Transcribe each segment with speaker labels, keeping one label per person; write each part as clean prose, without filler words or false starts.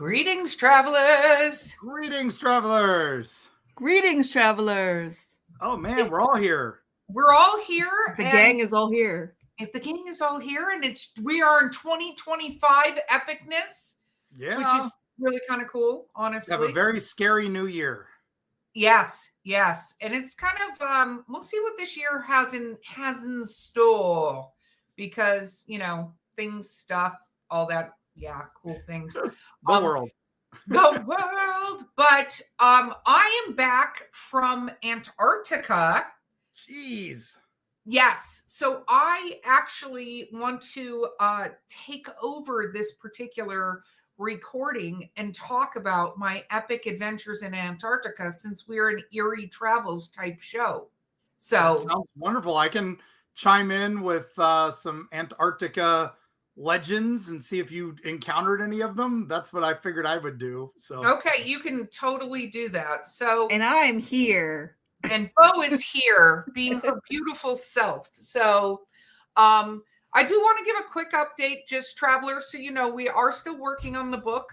Speaker 1: Greetings, travelers.
Speaker 2: Greetings, travelers.
Speaker 3: Greetings, travelers.
Speaker 2: Oh, man, we're all here.
Speaker 1: We're all here.
Speaker 3: The gang is all here.
Speaker 1: If the gang is all here, and we are in 2025 epicness,
Speaker 2: Yeah.
Speaker 1: which is really kind of cool, honestly.
Speaker 2: We have a very scary new year.
Speaker 1: Yes. And it's kind of, we'll see what this year has in store because, things, stuff, all that. Yeah, cool things.
Speaker 2: The world.
Speaker 1: The world. But I am back from Antarctica.
Speaker 2: Jeez.
Speaker 1: Yes. So I actually want to take over this particular recording and talk about my epic adventures in Antarctica since we're an Eerie Travels type show. So
Speaker 2: that sounds wonderful. I can chime in with some Antarctica legends and see if you encountered any of them. That's what I figured I would do. So
Speaker 1: okay, you can totally do that. So
Speaker 3: and I'm here.
Speaker 1: And Bo is here being her beautiful self. So I do want to give a quick update, just travelers, so you know we are still working on the book.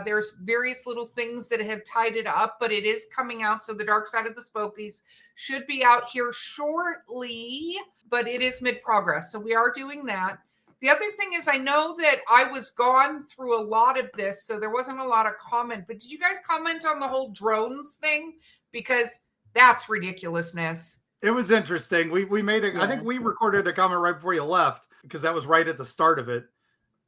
Speaker 1: There's various little things that have tied it up, but it is coming out. So The Dark Side of the Spokies should be out here shortly, but it is mid-progress. So we are doing that. The other thing is I know that I was gone through a lot of this, so there wasn't a lot of comment. But did you guys comment on the whole drones thing? Because that's ridiculousness.
Speaker 2: It was interesting. We made it. Yeah. I think we recorded a comment right before you left because that was right at the start of it.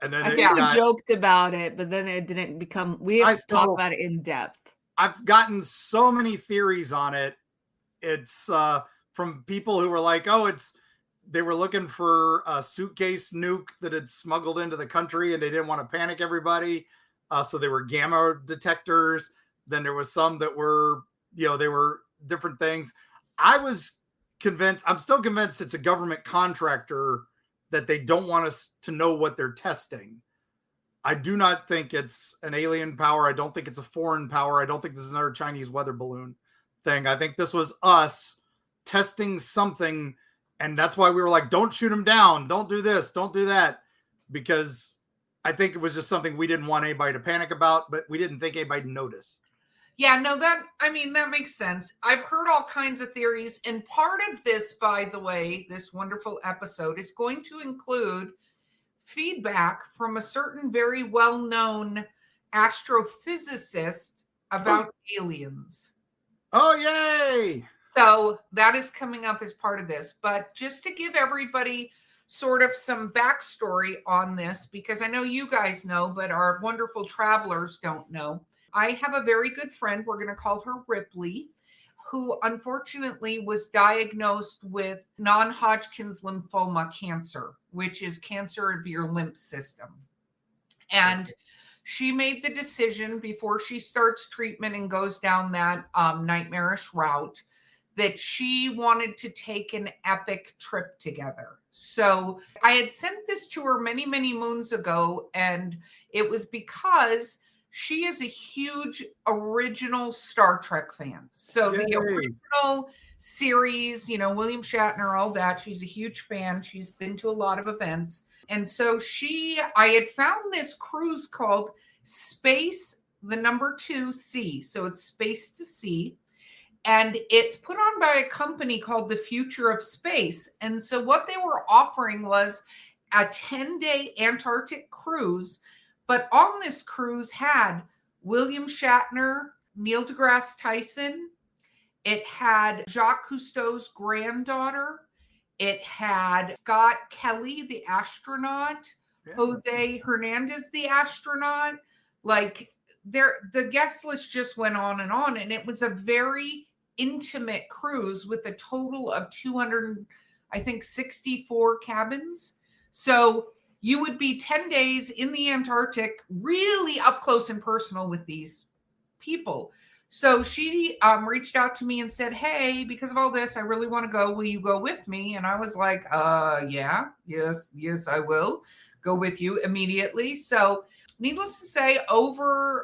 Speaker 2: And then
Speaker 3: we joked about it, but then it didn't become. We didn't talk about it in depth.
Speaker 2: I've gotten so many theories on it. It's from people who were like, "Oh, they were looking for a suitcase nuke that had smuggled into the country, and they didn't want to panic everybody, so they were gamma detectors." Then there was some that were, they were different things. I was convinced, I'm still convinced it's a government contractor that they don't want us to know what they're testing. I do not think it's an alien power. I don't think it's a foreign power. I don't think this is another Chinese weather balloon thing. I think this was us testing something. And that's why we were like, don't shoot them down. Don't do this. Don't do that. Because I think it was just something we didn't want anybody to panic about, but we didn't think anybody'd notice.
Speaker 1: Yeah, no, that makes sense. I've heard all kinds of theories. And part of this, by the way, this wonderful episode is going to include feedback from a certain very well-known astrophysicist about aliens.
Speaker 2: Oh, yay!
Speaker 1: So that is coming up as part of this. But just to give everybody sort of some backstory on this, because I know you guys know, but our wonderful travelers don't know. I have a very good friend, we're going to call her Ripley, who unfortunately was diagnosed with non-Hodgkin's lymphoma cancer, which is cancer of your lymph system. And she made the decision before she starts treatment and goes down that nightmarish route that she wanted to take an epic trip together. So I had sent this to her many, many moons ago, and it was because she is a huge original Star Trek fan. So the original series, William Shatner, all that, she's a huge fan. She's been to a lot of events. And so I had found this cruise called Space, the number 2C. So it's Space to Sea. And it's put on by a company called The Future of Space. And so what they were offering was a 10-day Antarctic cruise. But on this cruise had William Shatner, Neil deGrasse Tyson. It had Jacques Cousteau's granddaughter. It had Scott Kelly, the astronaut. Yeah. Jose Hernandez, the astronaut. Like the guest list just went on. And it was a very intimate cruise with a total of 264 cabins. So you would be 10 days in the Antarctic, really up close and personal with these people. So she reached out to me and said, hey, because of all this, I really want to go. Will you go with me? And I was like, yes, I will go with you immediately. So needless to say,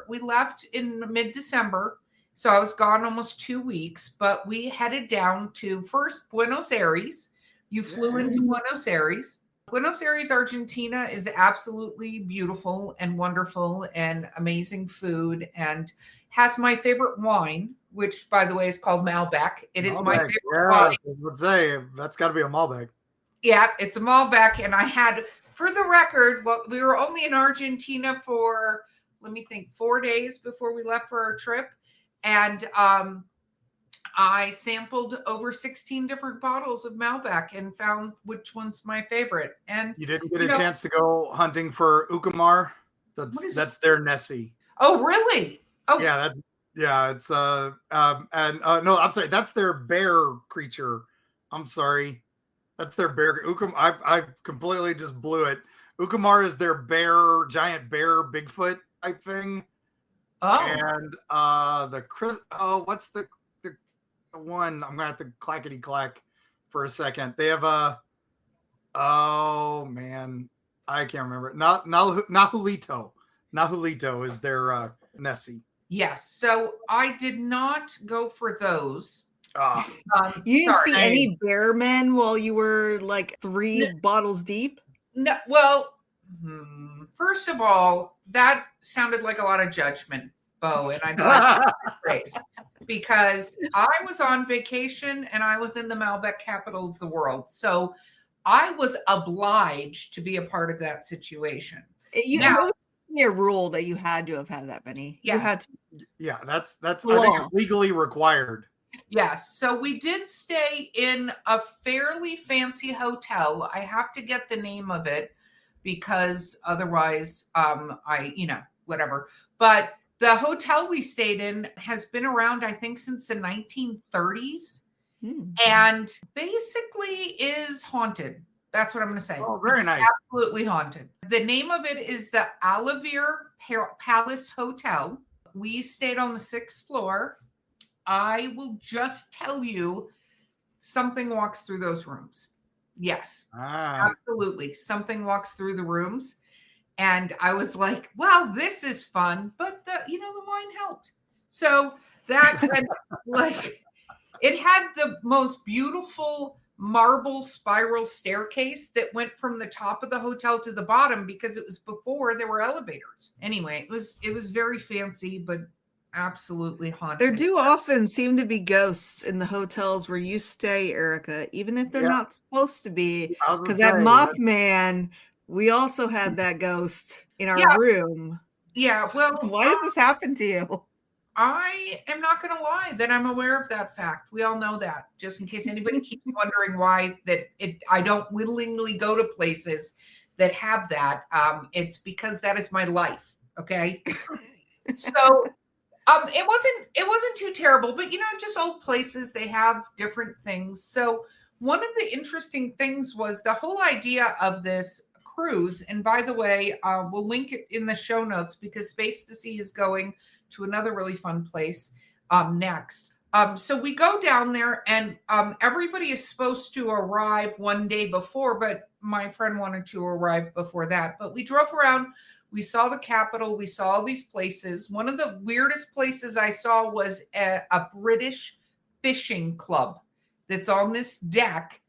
Speaker 1: we left in mid-December. So I was gone almost 2 weeks, but we headed down to first Buenos Aires. You flew into Buenos Aires. Buenos Aires, Argentina is absolutely beautiful and wonderful and amazing food and has my favorite wine, which, by the way, is called Malbec. It is my favorite wine.
Speaker 2: I would say that's got to be a Malbec.
Speaker 1: Yeah, it's a Malbec. And I had, for the record, well, we were only in Argentina for, let me think, 4 days before we left for our trip. And I sampled over 16 different bottles of Malbec and found which one's my favorite. And
Speaker 2: you didn't get a chance to go hunting for Ucumar? That's their Nessie.
Speaker 1: Oh, really? Oh,
Speaker 2: yeah, it's no, I'm sorry, that's their bear creature. I'm sorry. That's their bear. I completely just blew it. Ucumar is their giant bear, Bigfoot type thing.
Speaker 1: Oh,
Speaker 2: and what's the one? I'm gonna have to clackety clack for a second. They have oh man, I can't remember it. Nahulito. Nahulito is their Nessie.
Speaker 1: Yes. So I did not go for those.
Speaker 3: You didn't see any bear men while you were like 3 bottles deep?
Speaker 1: No. Well, first of all, that sounded like a lot of judgment, Bo, and I thought praise, because I was on vacation and I was in the Malbec capital of the world, so I was obliged to be a part of that situation.
Speaker 3: Now, a rule that you had to have had that many.
Speaker 1: Yes.
Speaker 3: You had to.
Speaker 2: Yeah, that's I think it's legally required.
Speaker 1: Yes. So we did stay in a fairly fancy hotel. I have to get the name of it because otherwise whatever. But the hotel we stayed in has been around, I think, since the 1930s and basically is haunted. That's what I'm going to say.
Speaker 2: Oh, very nice.
Speaker 1: Absolutely haunted. The name of it is the Alavir Palace Hotel. We stayed on the 6th floor. I will just tell you, something walks through those rooms. Yes, absolutely. Something walks through the rooms. And I was like, wow, this is fun. But the wine helped. So that, it had the most beautiful marble spiral staircase that went from the top of the hotel to the bottom because it was before there were elevators. Anyway, it was very fancy, but absolutely haunted.
Speaker 3: There do often seem to be ghosts in the hotels where you stay, Erika, even if they're not supposed to be. Because at Mothman, we also had that ghost in our room.
Speaker 1: Yeah, well,
Speaker 3: why does this happen to you?
Speaker 1: I am not going to lie that I'm aware of that fact. We all know that, just in case anybody keeps wondering why I don't willingly go to places that have that. It's because that is my life. Okay. So it wasn't too terrible, but just old places, they have different things. So one of the interesting things was the whole idea of this cruise. And by the way, we'll link it in the show notes because Space to Sea is going to another really fun place next. So we go down there and everybody is supposed to arrive one day before, but my friend wanted to arrive before that. But we drove around. We saw the Capitol. We saw all these places. One of the weirdest places I saw was a British fishing club that's on this deck.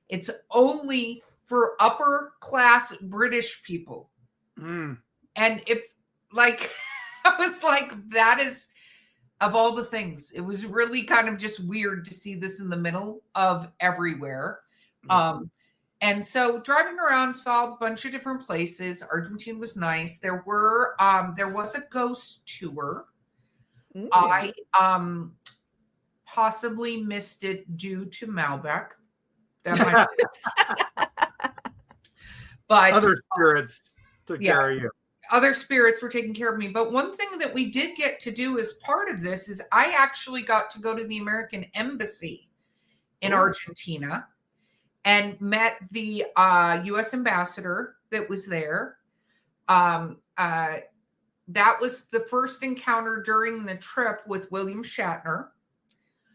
Speaker 1: It's only for upper class British people. And if I was like, that is, of all the things, it was really kind of just weird to see this in the middle of everywhere. And so driving around, saw a bunch of different places. Argentina was nice. There was a ghost tour. Ooh. I possibly missed it due to Malbec. That might but
Speaker 2: other spirits took care of you.
Speaker 1: Other spirits were taking care of me. But one thing that we did get to do as part of this is I actually got to go to the American Embassy in Argentina and met the U.S. ambassador that was there. That was the first encounter during the trip with William Shatner,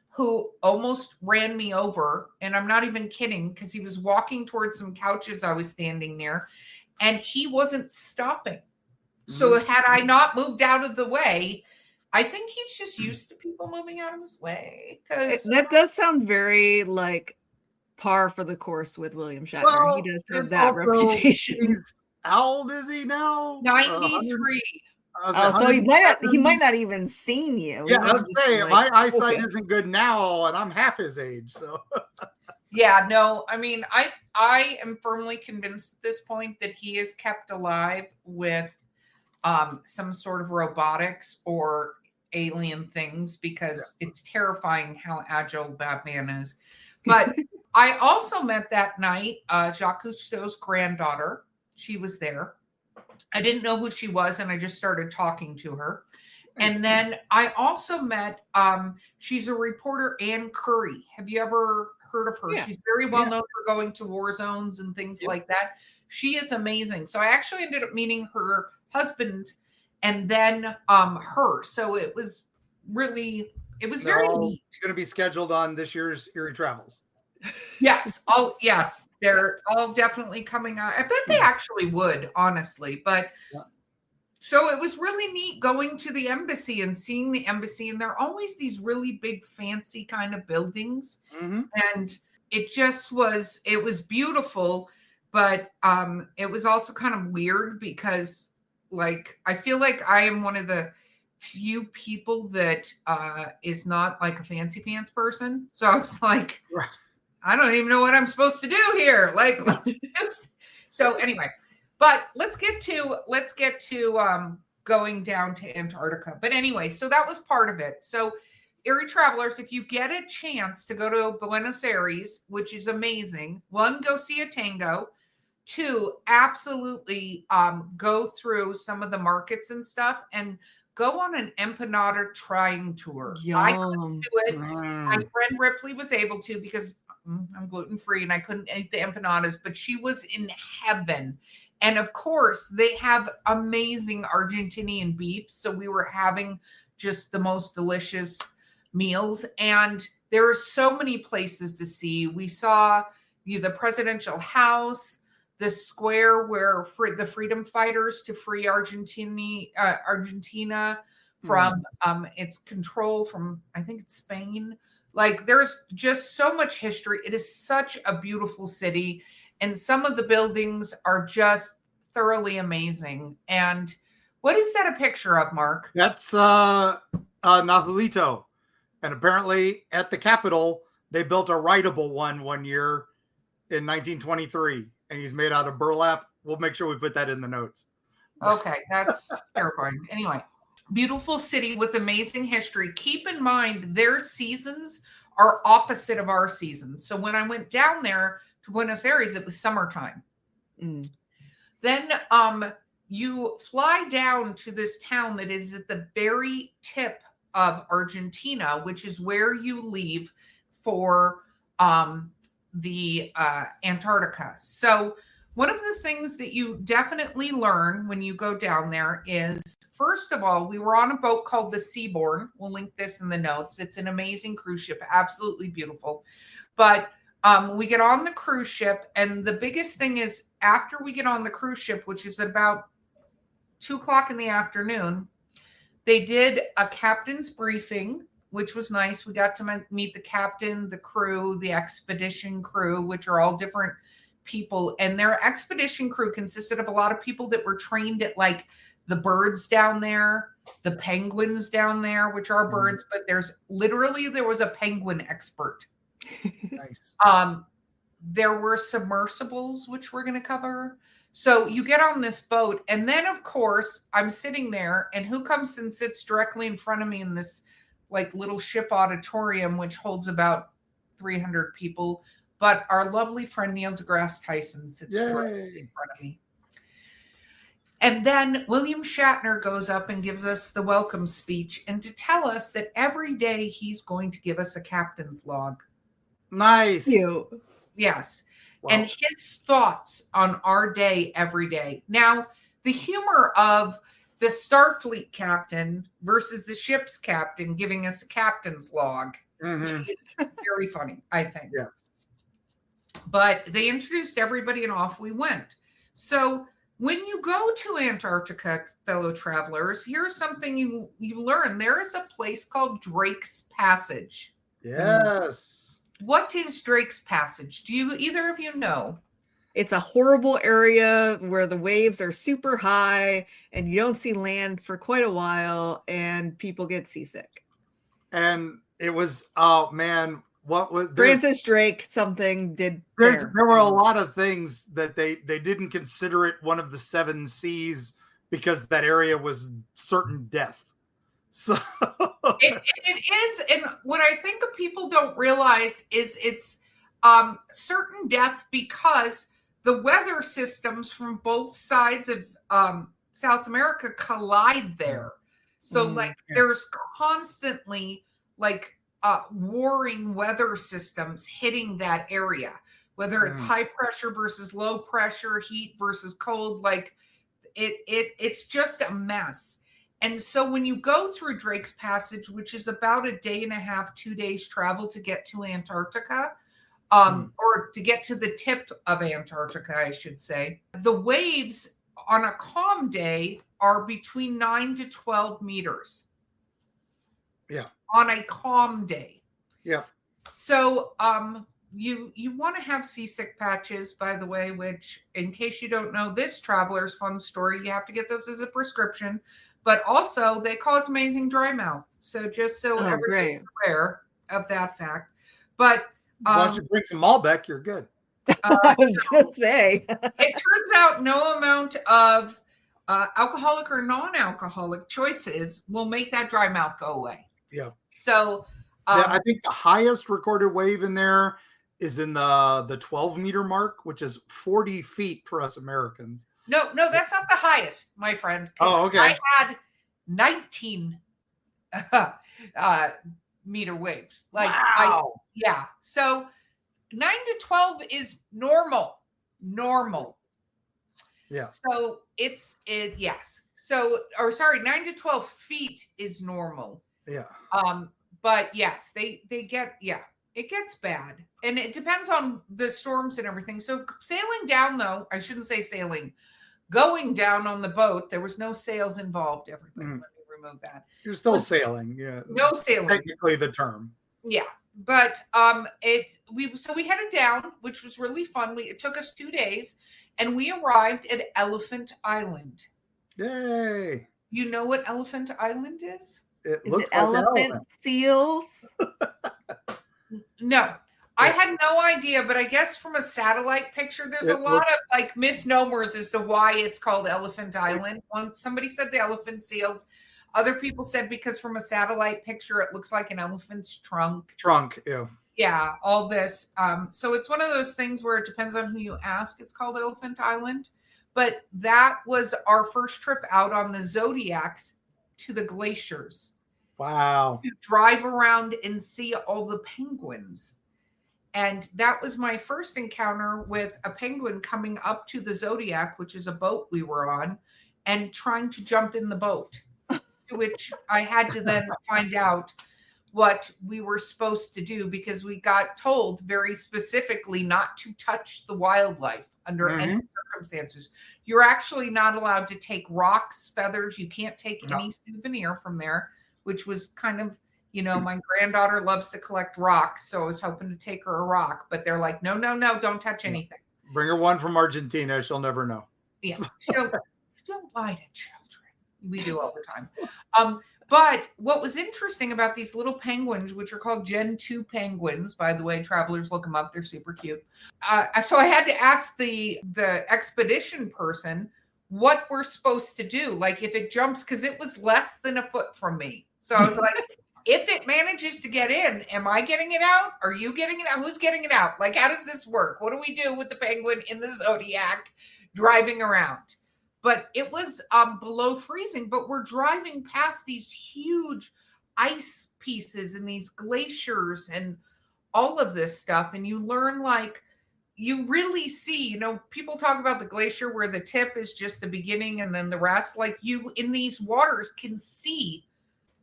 Speaker 1: who almost ran me over. And I'm not even kidding, because he was walking towards some couches I was standing near, and he wasn't stopping. So had I not moved out of the way, I think he's just used to people moving out of his way. Because
Speaker 3: that does sound very like par for the course with William Shatner.
Speaker 2: Well,
Speaker 3: He does have that
Speaker 2: also,
Speaker 3: reputation.
Speaker 2: How old is he now?
Speaker 1: 93.
Speaker 3: So he might not even seen you.
Speaker 2: Yeah, I was saying my eyesight isn't good now, and I'm half his age. So
Speaker 1: yeah, no, I mean, I am firmly convinced at this point that he is kept alive with some sort of robotics or alien things, because it's terrifying how agile Batman is. But I also met that night Jacques Cousteau's granddaughter. She was there. I didn't know who she was, and I just started talking to her. And then I also met, she's a reporter, Ann Curry. Have you ever heard of her?
Speaker 3: Yeah.
Speaker 1: She's very well known for going to war zones and things like that. She is amazing. So I actually ended up meeting her husband and then her. So it was really, it was very neat.
Speaker 2: It's going to be scheduled on this year's Eerie Travels.
Speaker 1: Yes. Yes. They're all definitely coming out. I bet they actually would, honestly. But so it was really neat going to the embassy and seeing the embassy. And there are always these really big, fancy kind of buildings. Mm-hmm. And it just was, it was beautiful. But it was also kind of weird because, like, I feel like I am one of the few people that is not like a fancy pants person. So I was like, I don't even know what I'm supposed to do here. Like, so anyway, but let's get to going down to Antarctica. But anyway, so that was part of it. So Eerie Travelers, if you get a chance to go to Buenos Aires, which is amazing, 1, go see a tango. 2, absolutely go through some of the markets and stuff, and go on an empanada trying tour.
Speaker 3: Yum.
Speaker 1: I couldn't do it. My friend Ripley was able to because I'm gluten-free and I couldn't eat the empanadas, but she was in heaven. And of course, they have amazing Argentinian beef. So we were having just the most delicious meals. And there are so many places to see. We saw the presidential house, the square where the freedom fighters to free Argentina from its control from, I think it's Spain. Like, there's just so much history. It is such a beautiful city. And some of the buildings are just thoroughly amazing. And what is that a picture of, Mark?
Speaker 2: That's Nahuelito. And apparently at the Capitol, they built a rideable one year in 1923. And he's made out of burlap. We'll make sure we put that in the notes.
Speaker 1: Okay, that's terrifying. Anyway. Beautiful city with amazing history. Keep in mind, their seasons are opposite of our seasons. So when I went down there to Buenos Aires, it was summertime. Then you fly down to this town that is at the very tip of Argentina, which is where you leave for the Antarctica. So one of the things that you definitely learn when you go down there is, first of all, we were on a boat called the Seabourn. We'll link this in the notes. It's an amazing cruise ship, absolutely beautiful. But we get on the cruise ship, and the biggest thing is after we get on the cruise ship, which is about 2:00 in the afternoon, they did a captain's briefing, which was nice. We got to meet the captain, the crew, the expedition crew, which are all different people. And their expedition crew consisted of a lot of people that were trained at, like, the birds down there, the penguins down there, which are birds, but there was a penguin expert.
Speaker 2: Nice.
Speaker 1: There were submersibles, which we're going to cover. So you get on this boat, and then of course I'm sitting there, and who comes and sits directly in front of me in this, like, little ship auditorium, which holds about 300 people. But our lovely friend Neil deGrasse Tyson sits directly in front of me. And then William Shatner goes up and gives us the welcome speech, and to tell us that every day he's going to give us a captain's log.
Speaker 2: Nice.
Speaker 1: Yes. Wow. And his thoughts on our day every day. Now, the humor of the Starfleet captain versus the ship's captain giving us a captain's log is very funny, I think.
Speaker 2: Yeah.
Speaker 1: But they introduced everybody and off we went. So when you go to Antarctica, fellow travelers, here's something you learn. There is a place called Drake's Passage.
Speaker 2: Yes.
Speaker 1: what is Drake's Passage? Do you either of you know?
Speaker 3: It's a horrible area where the waves are super high and you don't see land for quite a while and people get seasick.
Speaker 2: And it was, oh man, what was
Speaker 3: Francis Drake something did
Speaker 2: there were a lot of things that they didn't consider it one of the 7 seas because that area was certain death. So
Speaker 1: it is, and what I think people don't realize is it's certain death because the weather systems from both sides of South America collide there. So there's constantly warring weather systems hitting that area, whether it's high pressure versus low pressure, heat versus cold, it's just a mess. And so when you go through Drake's Passage, which is about a day and a half, 2 days travel to get to Antarctica, or to get to the tip of Antarctica, I should say, the waves on a calm day are between 9 to 12 meters.
Speaker 2: Yeah.
Speaker 1: On a calm day.
Speaker 2: Yeah.
Speaker 1: So you want to have seasick patches, by the way, which, in case you don't know this traveler's fun story, you have to get those as a prescription. But also, they cause amazing dry mouth. So just so everybody's aware of that fact. But
Speaker 2: as long as you bring some Malbec, you're good.
Speaker 3: I was going to say.
Speaker 1: It turns out no amount of alcoholic or non-alcoholic choices will make that dry mouth go away.
Speaker 2: Yeah.
Speaker 1: So
Speaker 2: I think the highest recorded wave in there is in the 12-meter mark, which is 40 feet for us Americans.
Speaker 1: No, that's not the highest, my friend.
Speaker 2: Oh, okay.
Speaker 1: I had 19 meter waves.
Speaker 2: Wow.
Speaker 1: So 9 to 12 is normal.
Speaker 2: Yeah.
Speaker 1: So yes. So, 9 to 12 feet is normal.
Speaker 2: Yeah.
Speaker 1: But yes, they get, it gets bad. And it depends on the storms and everything. So sailing down, though, I shouldn't say sailing, going down on the boat, there was no sails involved, everybody. Let me remove that.
Speaker 2: You're still sailing, yeah.
Speaker 1: No sailing.
Speaker 2: Technically the term.
Speaker 1: Yeah. But we headed down, which was really fun. It took us 2 days, and we arrived at Elephant Island.
Speaker 2: Yay.
Speaker 1: You know what Elephant Island is?
Speaker 3: Is it elephant seals?
Speaker 1: No. I had no idea, but I guess from a satellite picture, there's a lot of misnomers as to why it's called Elephant Island. Somebody said the elephant seals. Other people said because from a satellite picture, it looks like an elephant's trunk.
Speaker 2: Yeah.
Speaker 1: Yeah, all this. So it's one of those things where it depends on who you ask. It's called Elephant Island. But that was our first trip out on the Zodiacs to the glaciers.
Speaker 2: Wow.
Speaker 1: To drive around and see all the penguins. And that was my first encounter with a penguin coming up to the Zodiac, which is a boat we were on, and trying to jump in the boat, to which I had to then find out what we were supposed to do because we got told very specifically not to touch the wildlife under any circumstances. You're actually not allowed to take rocks, feathers. You can't take any souvenir from there, which was kind of, my granddaughter loves to collect rocks. So I was hoping to take her a rock, but they're like, no, don't touch anything.
Speaker 2: Bring her one from Argentina. She'll never know.
Speaker 1: Yeah. Don't lie to children. We do all the time. But what was interesting about these little penguins, which are called Gen 2 penguins, by the way, travelers look them up. They're super cute. So I had to ask the expedition person what we're supposed to do. Like if it jumps, because it was less than a foot from me. So I was like, if it manages to get in, am I getting it out? Are you getting it out? Who's getting it out? Like, how does this work? What do we do with the penguin in the Zodiac driving around? But it was below freezing, but we're driving past these huge ice pieces and these glaciers and all of this stuff. And you learn, you really see, people talk about the glacier where the tip is just the beginning and then the rest. Like you in these waters can see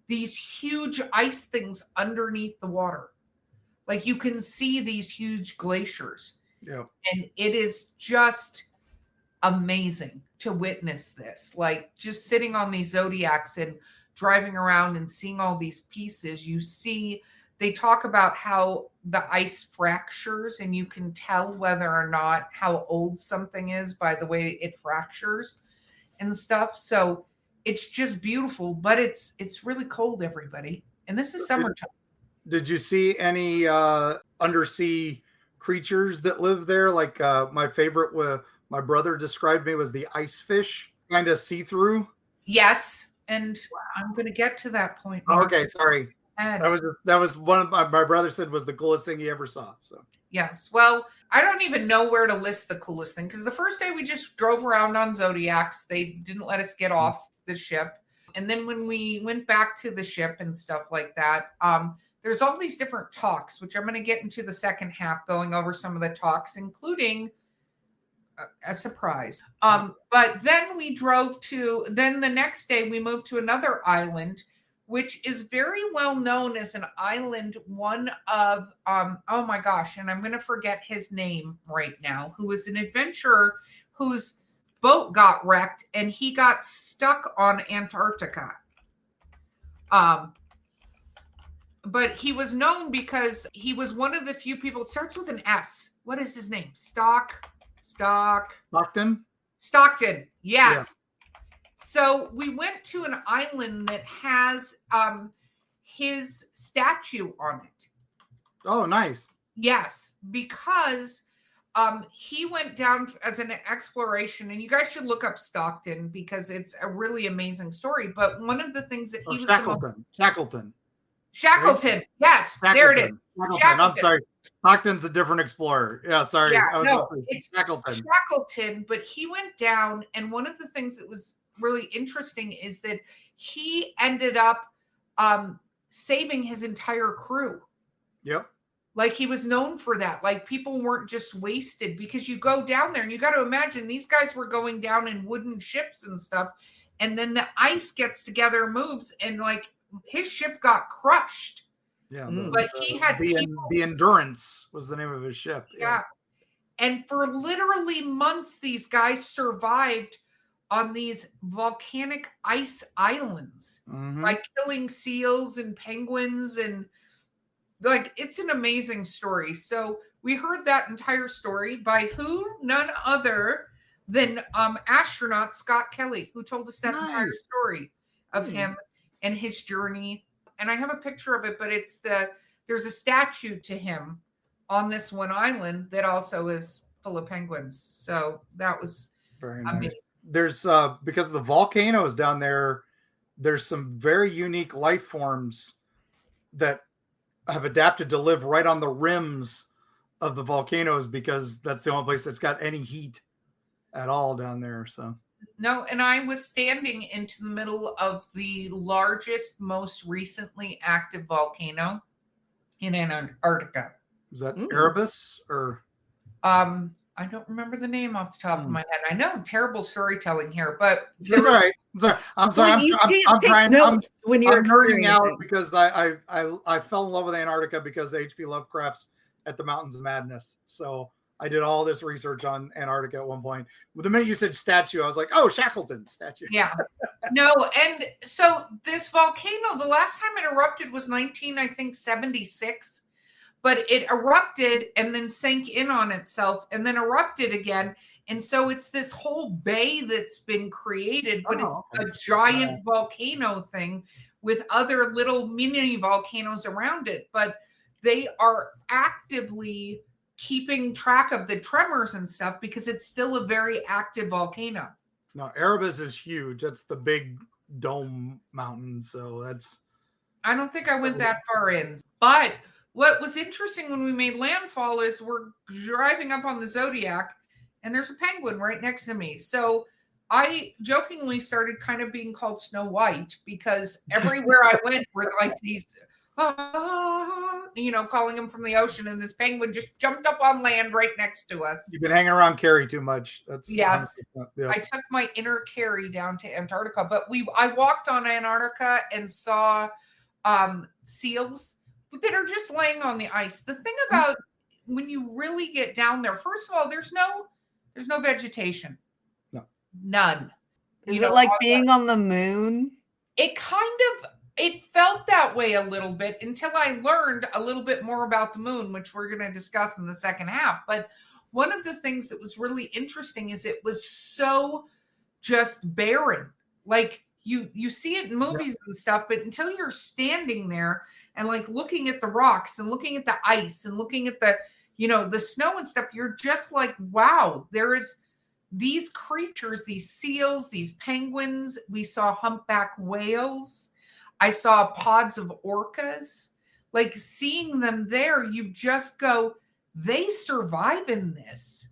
Speaker 1: these huge ice things underneath the water. Like you can see these huge glaciers.
Speaker 2: Yeah.
Speaker 1: And it is just amazing to witness this. Like just sitting on these Zodiacs and driving around and seeing all these pieces, you see, they talk about how the ice fractures, and you can tell whether or not how old something is by the way it fractures and stuff. So it's just beautiful, but it's really cold, everybody. And this is summertime.
Speaker 2: Did you see any undersea creatures that live there? Like my favorite, my brother described me, was the ice fish, kind of see-through.
Speaker 1: Yes, and I'm going to get to that point.
Speaker 2: Okay, sorry. That was one of my brother said was the coolest thing he ever saw. So
Speaker 1: yes, well, I don't even know where to list the coolest thing, because the first day we just drove around on Zodiacs. They didn't let us get off the ship, and then when we went back to the ship and stuff like that, there's all these different talks, which I'm going to get into the second half, going over some of the talks, including a surprise. But then then the next day we moved to another island, which is very well known as an island, one of, oh my gosh, and I'm going to forget his name right now, who was an adventurer whose boat got wrecked and he got stuck on Antarctica. But he was known because he was one of the few people. It starts with an S. What is his name?
Speaker 2: Stockton?
Speaker 1: Stockton, yes. Yeah. So we went to an island that has his statue on it.
Speaker 2: Oh, nice.
Speaker 1: Yes, because he went down as an exploration, and you guys should look up Stockton because it's a really amazing story. But one of the things that he was Shackleton. Yes, there it is.
Speaker 2: Shackleton. I'm sorry. Stockton's a different explorer. Yeah, sorry.
Speaker 1: Yeah, it's Shackleton, but he went down, and one of the things that was really interesting is that he ended up saving his entire crew.
Speaker 2: Yep.
Speaker 1: Like, he was known for that. Like, people weren't just wasted, because you go down there and you got to imagine these guys were going down in wooden ships and stuff. And then the ice gets together, moves, and like his ship got crushed.
Speaker 2: Yeah.
Speaker 1: But he had
Speaker 2: the Endurance was the name of his ship.
Speaker 1: Yeah. And for literally months, these guys survived on these volcanic ice islands, like killing seals and penguins, and like, it's an amazing story. So we heard that entire story by none other than astronaut Scott Kelly, who told us that entire story of him and his journey. And I have a picture of it, but there's a statue to him on this one island that also is full of penguins. So that was
Speaker 2: very nice. Amazing. There's because of the volcanoes down there, there's some very unique life forms that have adapted to live right on the rims of the volcanoes, because that's the only place that's got any heat at all down there. So
Speaker 1: no, and I was standing into the middle of the largest, most recently active volcano in Antarctica.
Speaker 2: Is that Erebus or?
Speaker 1: I don't remember the name off the top of my head. I know, terrible storytelling here, but
Speaker 2: it's all right. I'm sorry. I'm trying.
Speaker 3: When you're
Speaker 2: nerding out because I fell in love with Antarctica because H.P. Lovecraft's At the Mountains of Madness. So I did all this research on Antarctica at one point. The minute you said statue, I was like, oh, Shackleton statue.
Speaker 1: Yeah. No, and so this volcano, the last time it erupted was 1976. But it erupted and then sank in on itself and then erupted again. And so it's this whole bay that's been created, but it's a giant volcano thing with other little mini volcanoes around it. But they are actively keeping track of the tremors and stuff because it's still a very active volcano.
Speaker 2: No, Erebus is huge. That's the big dome mountain. So
Speaker 1: I don't think I went that far in. But what was interesting when we made landfall is we're driving up on the Zodiac and there's a penguin right next to me. So I jokingly started kind of being called Snow White because everywhere I went were like these, calling them from the ocean. And this penguin just jumped up on land right next to us.
Speaker 2: You've been hanging around Carrie too much.
Speaker 1: Yes. Yeah. I took my inner Carrie down to Antarctica, but I walked on Antarctica and saw seals that are just laying on the ice. The thing about when you really get down there, first of all, there's no vegetation.
Speaker 2: No.
Speaker 1: None.
Speaker 3: Is it like being on the moon?
Speaker 1: It felt that that way a little bit until I learned a little bit more about the moon, which we're going to discuss in the second half. But one of the things that was really interesting is it was so just barren. Like you see it in movies and stuff, but until you're standing there and like looking at the rocks and looking at the ice and looking at the, the snow and stuff, you're just like, wow, there is these creatures, these seals, these penguins. We saw humpback whales. I saw pods of orcas. Like seeing them there, you just go, they survive in this.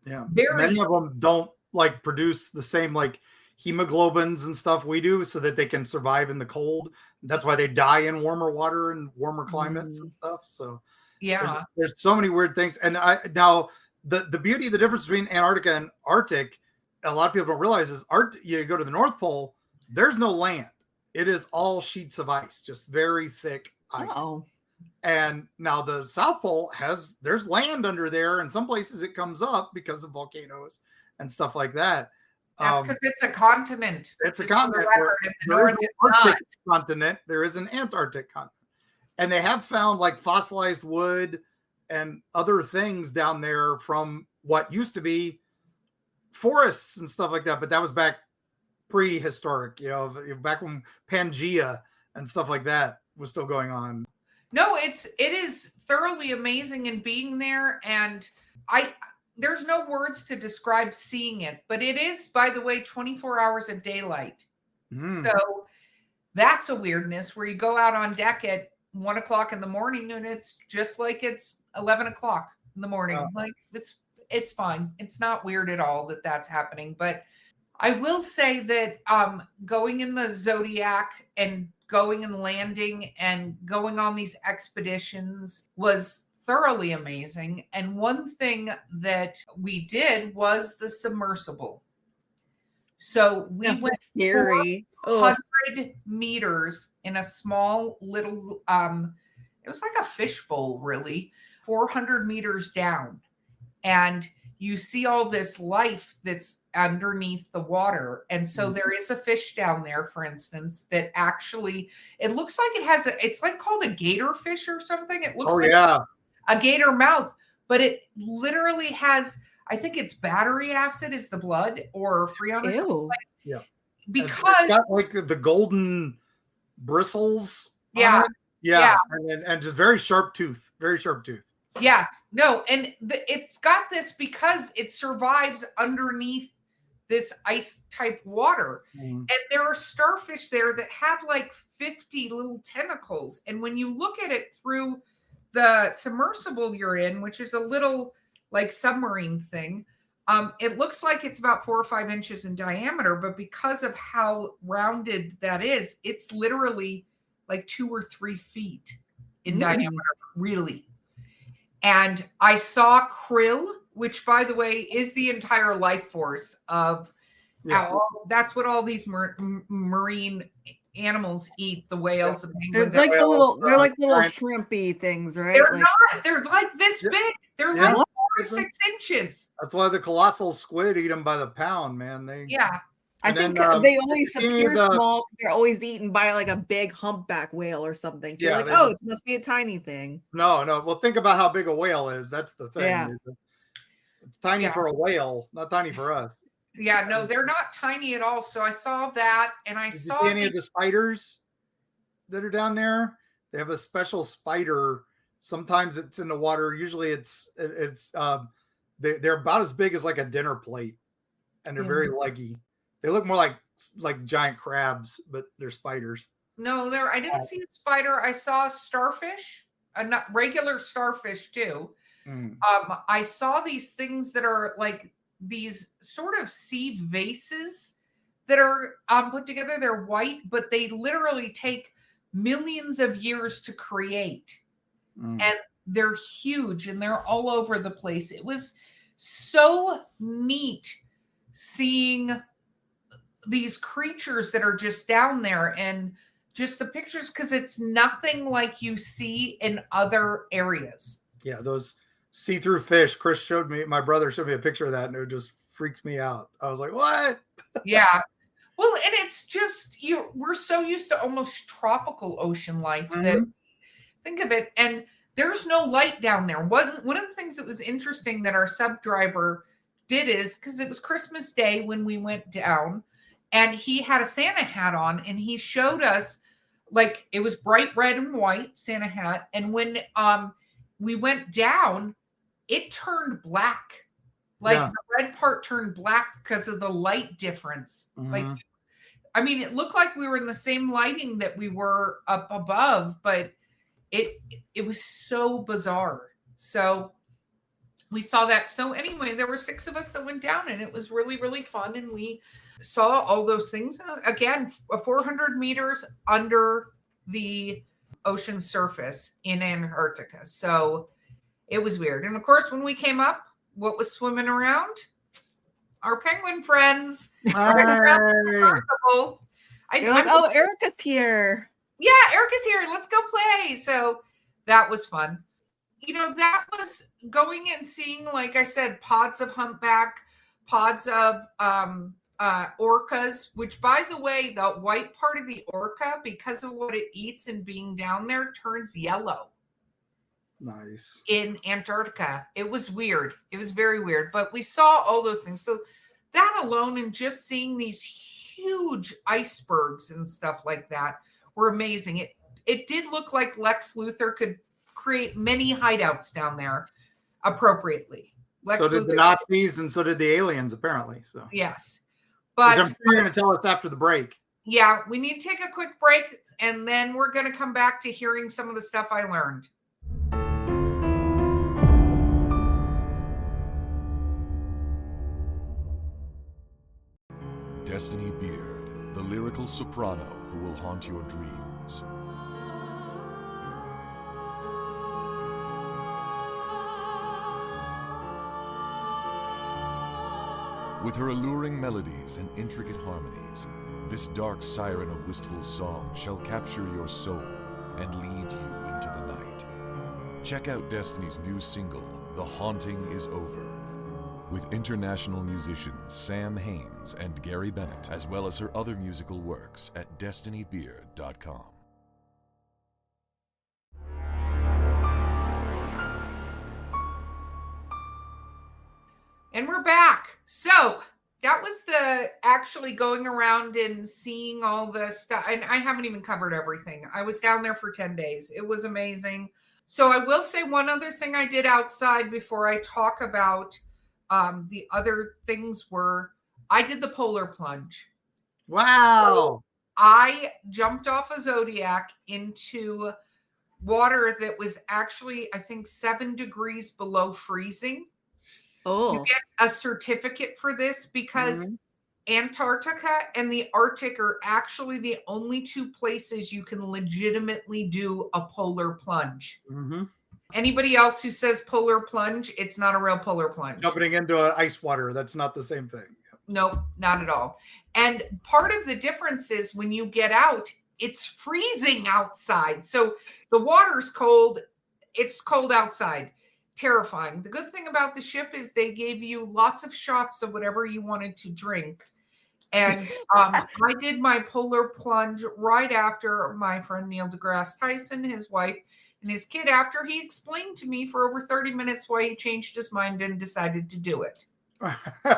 Speaker 2: Yeah. Many of them don't like produce the same like hemoglobins and stuff we do so that they can survive in the cold. That's why they die in warmer water and warmer climates and stuff. So
Speaker 1: yeah,
Speaker 2: there's so many weird things. And now the beauty, the difference between Antarctica and Arctic, a lot of people don't realize is you go to the North Pole, there's no land. It is all sheets of ice, just very thick ice.
Speaker 3: Oh.
Speaker 2: And now the South Pole there's land under there, and some places it comes up because of volcanoes and stuff like that.
Speaker 1: That's because it's a continent.
Speaker 2: It's a continent. There is an Arctic continent. There is an Antarctic continent. And they have found like fossilized wood and other things down there from what used to be forests and stuff like that. But that was back prehistoric, back when Pangea and stuff like that was still going on.
Speaker 1: No, it is thoroughly amazing in being there. And there's no words to describe seeing it, but it is, by the way, 24 hours of daylight. So that's a weirdness where you go out on deck at 1 o'clock in the morning and it's just like it's 11 o'clock in the morning. Like it's fine. It's not weird at all that that's happening. But I will say that going in the Zodiac and going and landing and going on these expeditions was thoroughly amazing. And one thing that we did was the submersible. So we went
Speaker 3: scary
Speaker 1: 400 meters in a small little it was like a fishbowl, really, 400 meters down. And you see all this life that's underneath the water. And so there is a fish down there, for instance, that actually, it looks like it's like called a gator fish or something. It looks like a gator mouth, but it literally has, I think it's battery acid is the blood or freon or something like that.
Speaker 2: Yeah.
Speaker 1: Because
Speaker 2: it's got like the golden bristles.
Speaker 1: Yeah.
Speaker 2: Yeah. And just very sharp tooth.
Speaker 1: Yes. No. And it's got this because it survives underneath this ice type water. And there are starfish there that have like 50 little tentacles. And when you look at it through the submersible you're in, which is a little like submarine thing, it looks like it's about 4 or 5 inches in diameter, but because of how rounded that is, it's literally like 2 or 3 feet in diameter, really. And I saw krill, which, by the way, is the entire life force of that's what all these marine animals eat. The whales, the penguins.
Speaker 3: They're like little shrimpy things, right?
Speaker 1: They're not. They're like this big. They're like 4 or 6 inches.
Speaker 2: That's why the colossal squid eat them by the pound, man.
Speaker 3: I think they always appear small. They're always eaten by like a big humpback whale or something. So you're like, it must be a tiny thing.
Speaker 2: No. Well, think about how big a whale is. That's the thing. Yeah. It's tiny for a whale, not tiny for us.
Speaker 1: Yeah, no, they're not tiny at all. So I saw that, and I saw
Speaker 2: any of the spiders that are down there. They have a special spider. Sometimes it's in the water. Usually they're about as big as like a dinner plate, and they're very leggy. They look more like giant crabs, but they're spiders.
Speaker 1: No, I didn't see a spider. I saw a starfish, a not regular starfish too. I saw these things that are like these sort of sea vases that are put together. They're white, but they literally take millions of years to create. And they're huge and they're all over the place. It was so neat seeing these creatures that are just down there and just the pictures, because it's nothing like you see in other areas.
Speaker 2: Yeah, those see-through fish. My brother showed me a picture of that and it just freaked me out. I was like, what?
Speaker 1: Yeah. Well, and it's just we're so used to almost tropical ocean life that think of it, and there's no light down there. One of the things that was interesting that our sub driver did is because it was Christmas Day when we went down, and he had a Santa hat on, and he showed us like it was bright red and white Santa hat, and when we went down, it turned black. Like the red part turned black because of the light difference. Like, I mean, it looked like we were in the same lighting that we were up above, but it was so bizarre. So we saw that. So anyway, there were 6 of us that went down, and it was really, really fun. And we saw all those things. Again, 400 meters under the ocean surface in Antarctica. So it was weird. And of course, when we came up, what was swimming around? Our penguin friends. Right around the
Speaker 3: You're like, oh, Erika's here.
Speaker 1: Yeah, Erika's here. Let's go play. So that was fun. You know, that was going and seeing, like I said, pods of humpback, pods of orcas, which, by the way, the white part of the orca, because of what it eats and being down there, turns yellow.
Speaker 2: Nice.
Speaker 1: In Antarctica. It was weird. It was very weird, but we saw all those things. So that alone, and just seeing these huge icebergs and stuff like that were amazing. It did look like Lex Luthor could create many hideouts down there appropriately.
Speaker 2: So did the Nazis, and so did the aliens, apparently. So
Speaker 1: yes. But
Speaker 2: I'm sure you're going to tell us after the break.
Speaker 1: Yeah, we need to take a quick break, and then we're going to come back to hearing some of the stuff I learned.
Speaker 4: Destiny Beard, the lyrical soprano who will haunt your dreams. With her alluring melodies and intricate harmonies, this dark siren of wistful song shall capture your soul and lead you into the night. Check out Destiny's new single, The Haunting Is Over, with international musicians Sam Haines and Gary Bennett, as well as her other musical works at destinybeard.com.
Speaker 1: And we're back. So that was the actually going around and seeing all the stuff. And I haven't even covered everything. I was down there for 10 days. It was amazing. So I will say one other thing I did outside before I talk about the other things were I did the polar plunge.
Speaker 2: Wow.
Speaker 1: So I jumped off a Zodiac into water that was actually, I think, 7 degrees below freezing.
Speaker 3: Oh.
Speaker 1: You get a certificate for this because Antarctica and the Arctic are actually the only 2 places you can legitimately do a polar plunge. Anybody else who says polar plunge, it's not a real polar plunge.
Speaker 2: Jumping into ice water, that's not the same thing.
Speaker 1: Nope, not at all. And part of the difference is when you get out, it's freezing outside. So the water's cold. It's cold outside. Terrifying. The good thing about the ship is they gave you lots of shots of whatever you wanted to drink. And I did my polar plunge right after my friend Neil deGrasse Tyson, his wife, and his kid, after he explained to me for over 30 minutes why he changed his mind and decided to do it.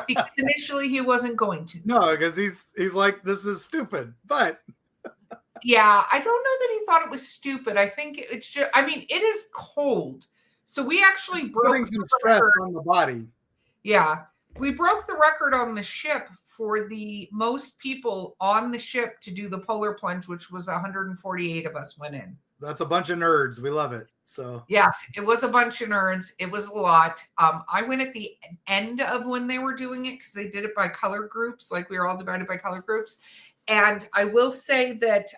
Speaker 1: Because initially he wasn't going to.
Speaker 2: No, because he's like, this is stupid. But
Speaker 1: yeah, I don't know that he thought it was stupid. I think it's just, I mean, it is cold. So we actually broke
Speaker 2: some stress on the body.
Speaker 1: Yeah. We broke the record on the ship for the most people on the ship to do the polar plunge, which was 148 of us went in.
Speaker 2: That's a bunch of nerds. We love it. So
Speaker 1: yes, it was a bunch of nerds. It was a lot. I went at the end of when they were doing it because they did it by color groups. Like we were all divided by color groups. And I will say that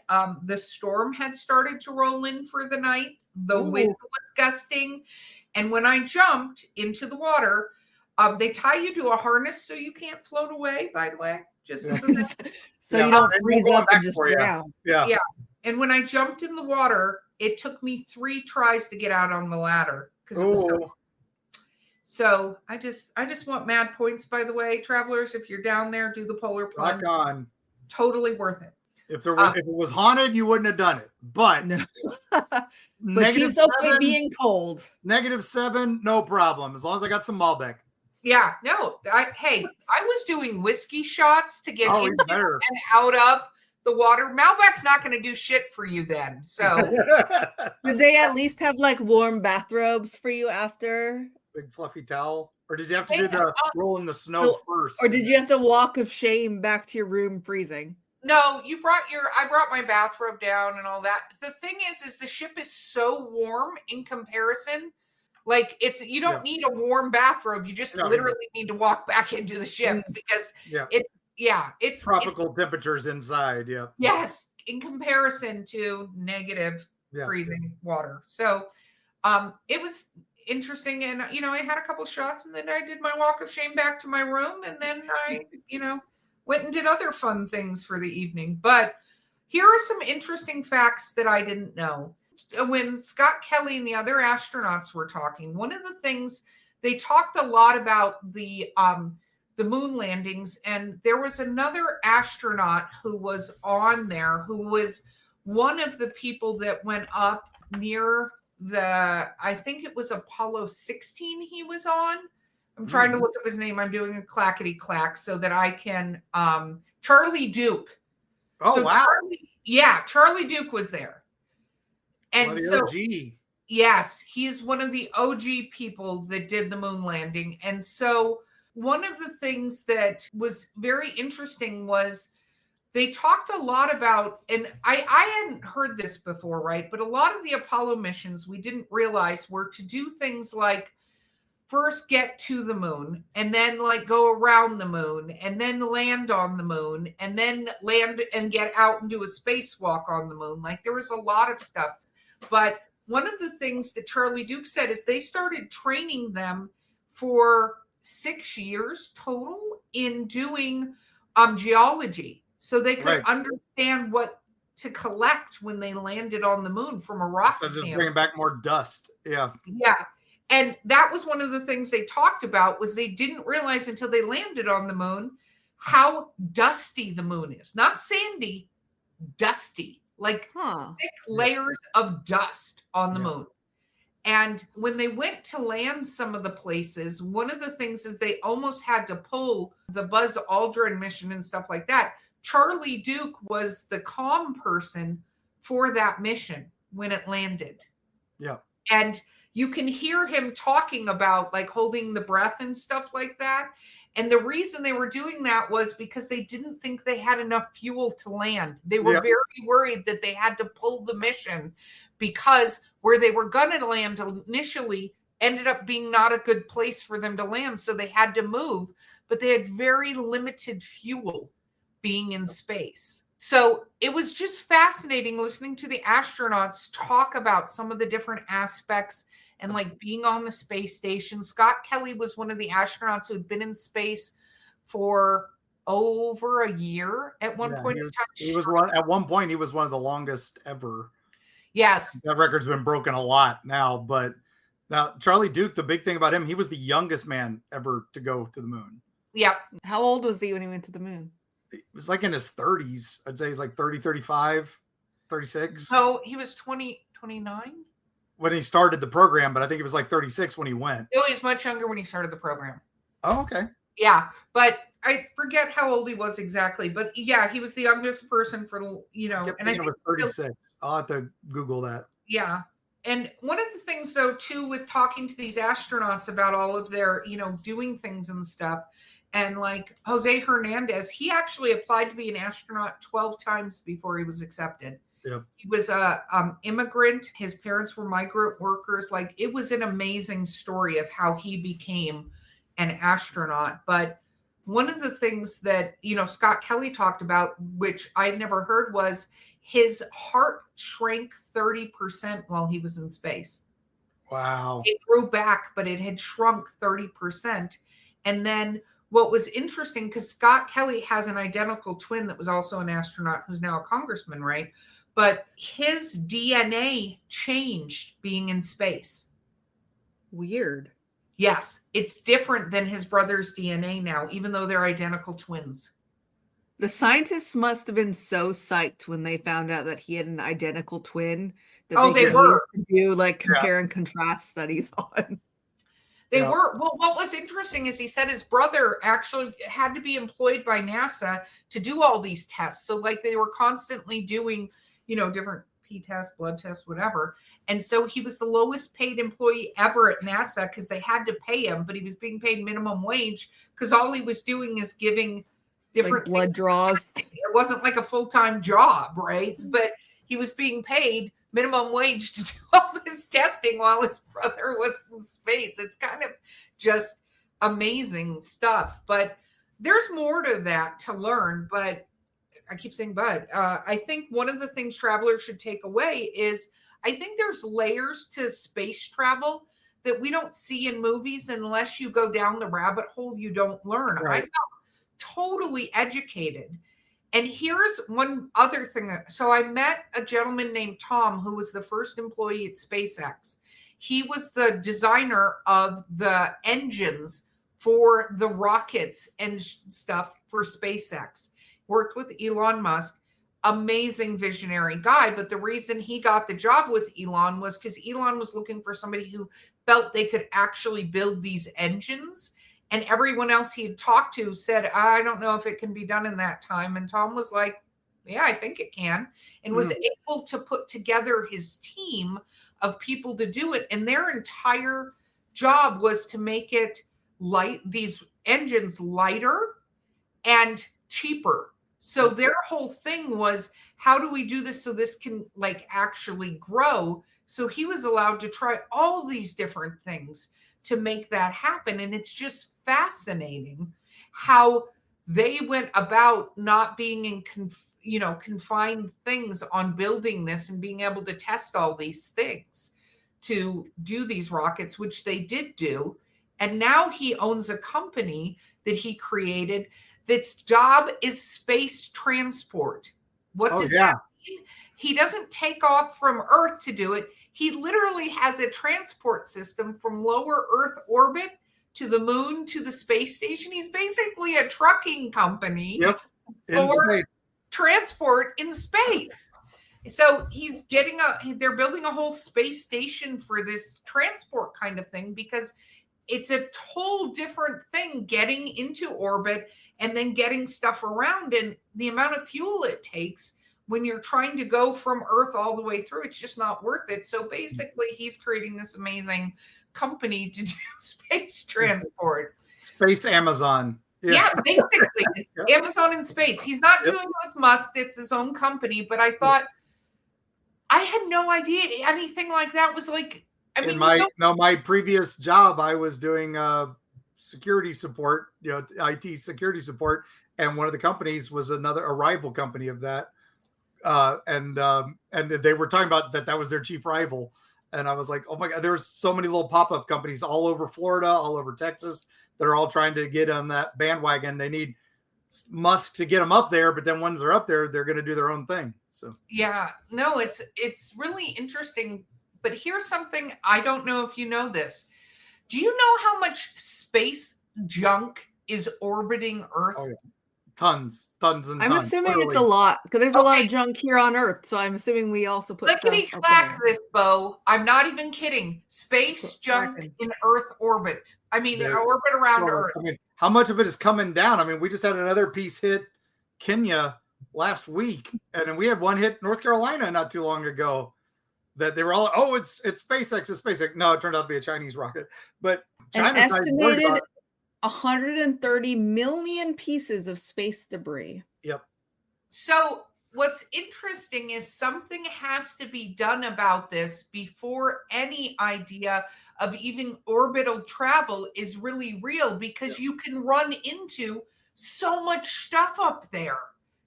Speaker 1: the storm had started to roll in for the night. The wind was gusting. And when I jumped into the water, they tie you to a harness so you can't float away, by the way. Just
Speaker 3: so you don't freeze up and just drown.
Speaker 1: Yeah. And when I jumped in the water, it took me 3 tries to get out on the ladder because it was so I just want mad points, by the way, travelers. If you're down there, do the polar plunge.
Speaker 2: Rock on.
Speaker 1: Totally worth it.
Speaker 2: If it was haunted, you wouldn't have done it. But
Speaker 3: no. But she's okay being cold.
Speaker 2: -7, no problem. As long as I got some Malbec.
Speaker 1: Yeah, no. I was doing whiskey shots to get into and out of the water. Malbec's not going to do shit for you then. So
Speaker 3: did they at least have like warm bathrobes for you after?
Speaker 2: Big fluffy towel? Or did you have to do the roll in the snow first?
Speaker 3: Or did you have to walk of shame back to your room freezing?
Speaker 1: No, I brought my bathrobe down and all that. The thing is the ship is so warm in comparison. Like you don't need a warm bathrobe. You just literally need to walk back into the ship because it's
Speaker 2: tropical temperatures inside. Yeah.
Speaker 1: Yes. In comparison to negative freezing water. So, it was interesting. And, I had a couple shots and then I did my walk of shame back to my room. And then I, went and did other fun things for the evening. But here are some interesting facts that I didn't know. When Scott Kelly and the other astronauts were talking, one of the things they talked a lot about the moon landings, and there was another astronaut who was on there who was one of the people that went up near I think it was Apollo 16 he was on. I'm trying to look up his name. I'm doing a clackety clack so that I can Charlie Duke.
Speaker 2: Oh, so wow.
Speaker 1: Charlie Duke was there. And so,
Speaker 2: OG.
Speaker 1: Yes, he's one of the OG people that did the moon landing. And so one of the things that was very interesting was they talked a lot about, and I hadn't heard this before, right? But a lot of the Apollo missions we didn't realize were to do things like first get to the moon and then like go around the moon and then land on the moon and then land and get out and do a spacewalk on the moon. Like there was a lot of stuff. But one of the things that Charlie Duke said is they started training them for 6 years total in doing geology so they could understand what to collect when they landed on the moon from a rock
Speaker 2: standpoint. Just bringing back more dust. Yeah.
Speaker 1: Yeah. And that was one of the things they talked about was they didn't realize until they landed on the moon how dusty the moon is. Not sandy, dusty. Like thick layers of dust on the moon. And when they went to land some of the places, one of the things is they almost had to pull the Buzz Aldrin mission and stuff like that. Charlie Duke was the comm person for that mission when it landed.
Speaker 2: Yeah.
Speaker 1: And you can hear him talking about like holding the breath and stuff like that. And the reason they were doing that was because they didn't think they had enough fuel to land. They were very worried that they had to pull the mission because where they were going to land initially ended up being not a good place for them to land. So they had to move, but they had very limited fuel being in space. So it was just fascinating listening to the astronauts talk about some of the different aspects and like being on the space station. Scott Kelly was one of the astronauts who had been in space for over a year at one point in time.
Speaker 2: At one point, he was one of the longest ever.
Speaker 1: Yes.
Speaker 2: That record's been broken a lot now, but now Charlie Duke, the big thing about him, he was the youngest man ever to go to the moon.
Speaker 1: Yeah.
Speaker 3: How old was he when he went to the moon?
Speaker 2: It was like in his 30s. I'd say he's like 30, 35, 36.
Speaker 1: So he was 20, 29?
Speaker 2: When he started the program, but I think it was like 36 when he went.
Speaker 1: No, he was much younger when he started the program.
Speaker 2: Oh, okay.
Speaker 1: Yeah, but I forget how old he was exactly. But yeah, he was the youngest person for, and I think
Speaker 2: it was 36. I'll have to Google that.
Speaker 1: Yeah. And one of the things, though, too, with talking to these astronauts about all of their, doing things and stuff, and like Jose Hernandez, he actually applied to be an astronaut 12 times before he was accepted.
Speaker 2: Yep.
Speaker 1: He was a immigrant. His parents were migrant workers. Like it was an amazing story of how he became an astronaut. But one of the things that, Scott Kelly talked about, which I'd never heard, was his heart shrank 30% while he was in space.
Speaker 2: Wow.
Speaker 1: It grew back, but it had shrunk 30%. And then what was interesting, because Scott Kelly has an identical twin that was also an astronaut who's now a congressman, right? But his DNA changed being in space.
Speaker 3: Weird.
Speaker 1: Yes, it's different than his brother's DNA now, even though they're identical twins.
Speaker 3: The scientists must have been so psyched when they found out that he had an identical twin that they could use to do like compare and contrast studies on.
Speaker 1: They were. Well, what was interesting is he said his brother actually had to be employed by NASA to do all these tests. So like they were constantly doing, different pee tests, blood tests, whatever. And so he was the lowest paid employee ever at NASA because they had to pay him, but he was being paid minimum wage because all he was doing is giving different
Speaker 3: blood draws.
Speaker 1: It wasn't like a full-time job, right? But he was being paid minimum wage to do all this testing while his brother was in space. It's kind of just amazing stuff. But there's more to that to learn. But I keep saying but. I think one of the things travelers should take away is I think there's layers to space travel that we don't see in movies. Unless you go down the rabbit hole, you don't learn.
Speaker 2: Right.
Speaker 1: I felt totally educated. And here's one other thing. So I met a gentleman named Tom, who was the first employee at SpaceX. He was the designer of the engines for the rockets and stuff for SpaceX. Worked with Elon Musk, amazing visionary guy. But the reason he got the job with Elon was because Elon was looking for somebody who felt they could actually build these engines. And everyone else he had talked to said, I don't know if it can be done in that time. And Tom was like, yeah, I think it can. And was able to put together his team of people to do it. And their entire job was to make it these engines lighter and cheaper. So their whole thing was, how do we do this so this can actually grow? So he was allowed to try all these different things to make that happen. And it's just fascinating how they went about not being in confined things on building this and being able to test all these things to do these rockets, which they did do. And now he owns a company that he created that's job is space transport. What does that mean? He doesn't take off from Earth to do it. He literally has a transport system from lower Earth orbit to the moon to the space station. He's basically a trucking company for transport in space. So they're building a whole space station for this transport kind of thing because it's a whole different thing getting into orbit and then getting stuff around, and the amount of fuel it takes when you're trying to go from Earth all the way through, it's just not worth it. So basically he's creating this amazing company to do space transport.
Speaker 2: Space Amazon.
Speaker 1: Yeah, basically it's Amazon in space. He's not doing it with Musk. It's his own company. But I thought, I had no idea anything like that was like,
Speaker 2: my previous job, I was doing security support, IT security support. And one of the companies was a rival company of that. And they were talking about that was their chief rival. And I was like, oh my God, there's so many little pop-up companies all over Florida, all over Texas. They're all trying to get on that bandwagon. They need Musk to get them up there, but then once they're up there, they're going to do their own thing. So
Speaker 1: yeah, no, it's really interesting. But here's something, I don't know if you know this. Do you know how much space junk is orbiting Earth?
Speaker 2: Oh, yeah. Tons and tons.
Speaker 3: I'm assuming it's a lot because there's a lot of junk here on Earth. So I'm assuming we also put
Speaker 1: Clickety-clack this, Bo. I'm not even kidding. Space junk in Earth orbit. I mean, orbit around Earth.
Speaker 2: I mean, how much of it is coming down? I mean, we just had another piece hit Kenya last week, and then we had one hit North Carolina not too long ago. That they were all, it's SpaceX, it's SpaceX. No, it turned out to be a Chinese rocket. But China's
Speaker 3: an estimated 130 million pieces of space debris.
Speaker 2: Yep.
Speaker 1: So what's interesting is something has to be done about this before any idea of even orbital travel is really real, because you can run into so much stuff up there.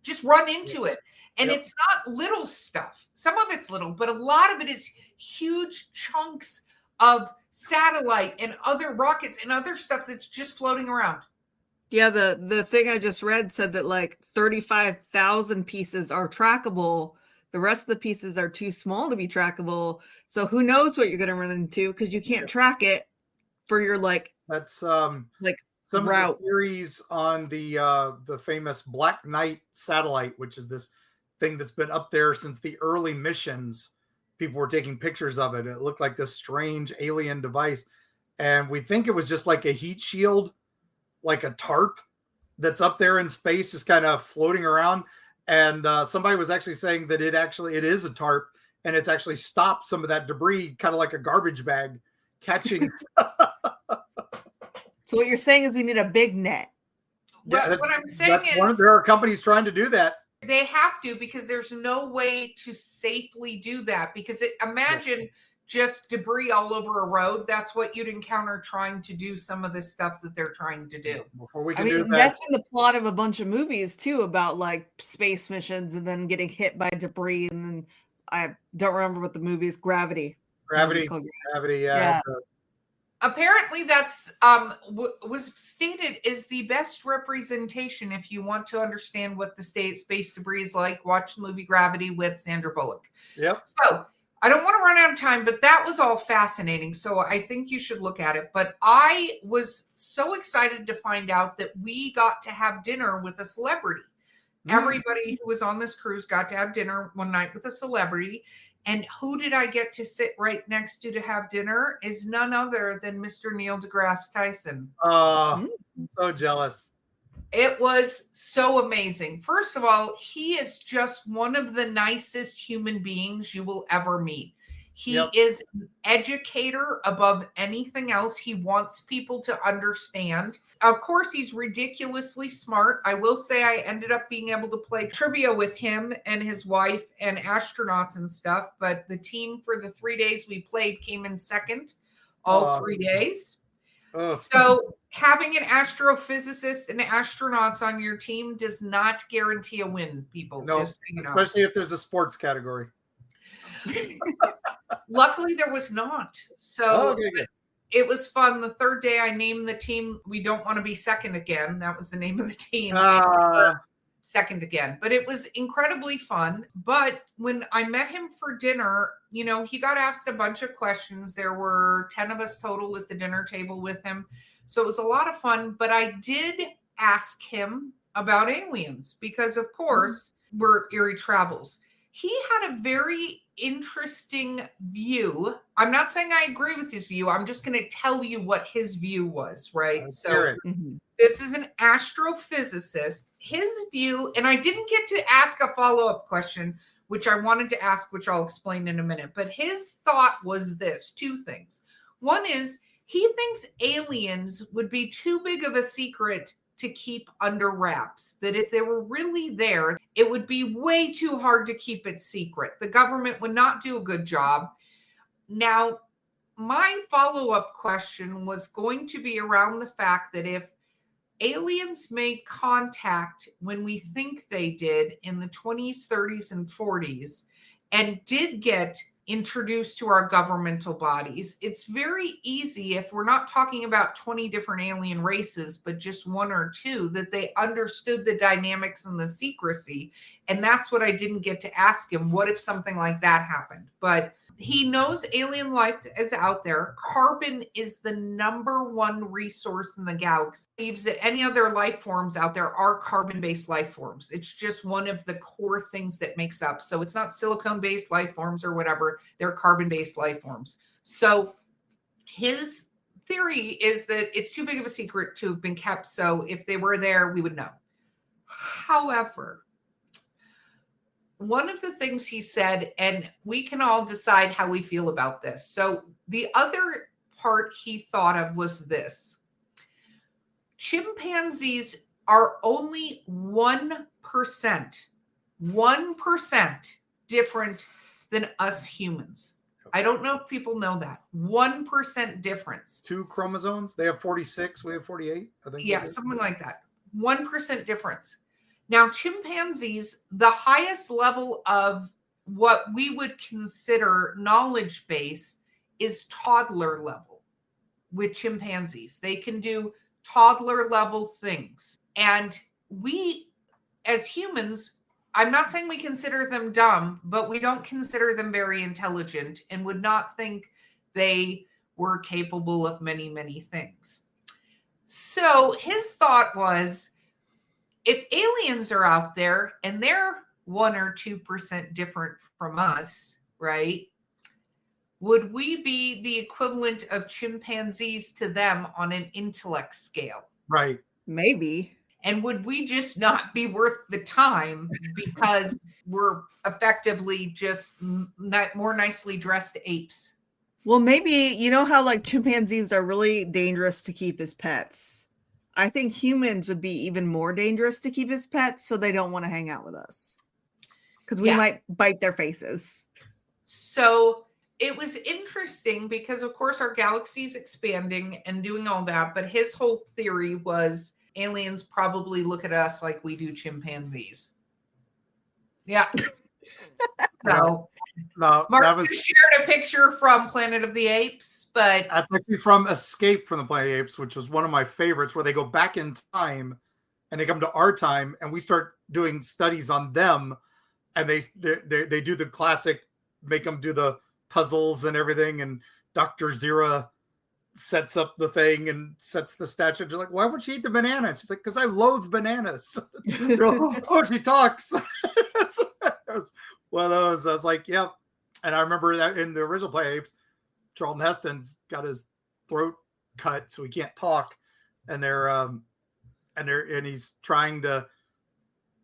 Speaker 1: Just run into it. And it's not little stuff. Some of it's little, but a lot of it is huge chunks of satellite and other rockets and other stuff that's just floating around.
Speaker 3: Yeah, the thing I just read said that like 35,000 pieces are trackable. The rest of the pieces are too small to be trackable. So who knows what you're going to run into because you can't track it for your
Speaker 2: that's some
Speaker 3: route.
Speaker 2: of the theories on the famous Black Knight satellite, which is this thing that's been up there since the early missions. People were taking pictures of it. It looked like this strange alien device. And we think it was just like a heat shield, like a tarp that's up there in space, just kind of floating around. And somebody was actually saying that it is a tarp, and it's actually stopped some of that debris, kind of like a garbage bag catching.
Speaker 3: So what you're saying is we need a big net.
Speaker 1: Well, what I'm saying is
Speaker 2: there are companies trying to do that.
Speaker 1: They have to, because there's no way to safely do that. Because imagine just debris all over a road. That's what you'd encounter trying to do some of this stuff that they're trying to do.
Speaker 2: Before we can do that,
Speaker 3: that's been the plot of a bunch of movies too, about like space missions and then getting hit by debris. And then I don't remember what the movie is. Gravity,
Speaker 2: yeah.
Speaker 1: Apparently that's was stated is the best representation. If you want to understand what the space debris is like, watch the movie Gravity with Sandra Bullock.
Speaker 2: Yep.
Speaker 1: So I don't want to run out of time, but that was all fascinating. So I think you should look at it. But I was so excited to find out that we got to have dinner with a celebrity. Everybody who was on this cruise got to have dinner one night with a celebrity. And who did I get to sit right next to have dinner is none other than Mr. Neil deGrasse Tyson.
Speaker 2: Oh, so jealous.
Speaker 1: It was so amazing. First of all, he is just one of the nicest human beings you will ever meet. He is an educator above anything else. He wants people to understand. Of course, he's ridiculously smart. I will say I ended up being able to play trivia with him and his wife and astronauts and stuff. But the team for the 3 days we played came in second all 3 days. So having an astrophysicist and astronauts on your team does not guarantee a win, people.
Speaker 2: No,
Speaker 1: just so you know.
Speaker 2: Especially if there's a sports category.
Speaker 1: Luckily, there was not. So it was fun. The third day, I named the team We Don't Want to Be Second Again. That was the name of the team. Second again. But it was incredibly fun. But when I met him for dinner, you know, he got asked a bunch of questions. There were 10 of us total at the dinner table with him. So it was a lot of fun. But I did ask him about aliens because, of course, we're Eerie Travels. He had a very interesting view. I'm not saying I agree with his view. I'm just going to tell you what his view was, right? This is an astrophysicist. His view, and I didn't get to ask a follow-up question, which I wanted to ask, which I'll explain in a minute. But his thought was this, two things. One is he thinks aliens would be too big of a secret to keep under wraps, that if they were really there, it would be way too hard to keep it secret. The government would not do a good job. Now, my follow-up question was going to be around the fact that if aliens made contact when we think they did in the 20s, 30s, and 40s, and did get introduced to our governmental bodies, it's very easy, if we're not talking about 20 different alien races, but just one or two, that they understood the dynamics and the secrecy. And that's what I didn't get to ask him. What if something like that happened? But he knows alien life is out there. Carbon is the #1 resource in the galaxy. He believes that any other life forms out there are carbon-based life forms. It's just one of the core things that makes up. So it's not silicone-based life forms or whatever. They're carbon-based life forms. So his theory is that it's too big of a secret to have been kept. So if they were there, we would know. However, one of the things he said, and we can all decide how we feel about this. So the other part he thought of was this. Chimpanzees are only 1% different than us humans. I don't know if people know that. 1% difference.
Speaker 2: 2 chromosomes. They have 46. We have 48. I think.
Speaker 1: Yeah, something like that. 1% difference. Now, chimpanzees, the highest level of what we would consider knowledge base is toddler level with chimpanzees. They can do toddler level things. And we, as humans, I'm not saying we consider them dumb, but we don't consider them very intelligent and would not think they were capable of many, many things. So his thought was, if aliens are out there and they're 1 or 2% different from us, right? Would we be the equivalent of chimpanzees to them on an intellect scale?
Speaker 2: Right.
Speaker 3: Maybe.
Speaker 1: And would we just not be worth the time because we're effectively just more nicely dressed apes?
Speaker 3: Well, maybe, you know how like chimpanzees are really dangerous to keep as pets. I think humans would be even more dangerous to keep as pets, so they don't want to hang out with us because we might bite their faces.
Speaker 1: So it was interesting because, of course, our galaxy is expanding and doing all that. But his whole theory was aliens probably look at us like we do chimpanzees. Yeah. So
Speaker 2: no,
Speaker 1: Mark shared a picture from Planet of the Apes, but
Speaker 2: that's actually from Escape from the Planet of the Apes, which was one of my favorites, where they go back in time and they come to our time and we start doing studies on them, and they do the classic, make them do the puzzles and everything, and Dr. Zira sets up the thing and sets the statue. They're like, why would she eat the banana? She's like, because I loathe bananas. Oh, she talks. One of those. I was like, yep. And I remember that in the original Play Apes, Charlton Heston's got his throat cut so he can't talk, and he's trying to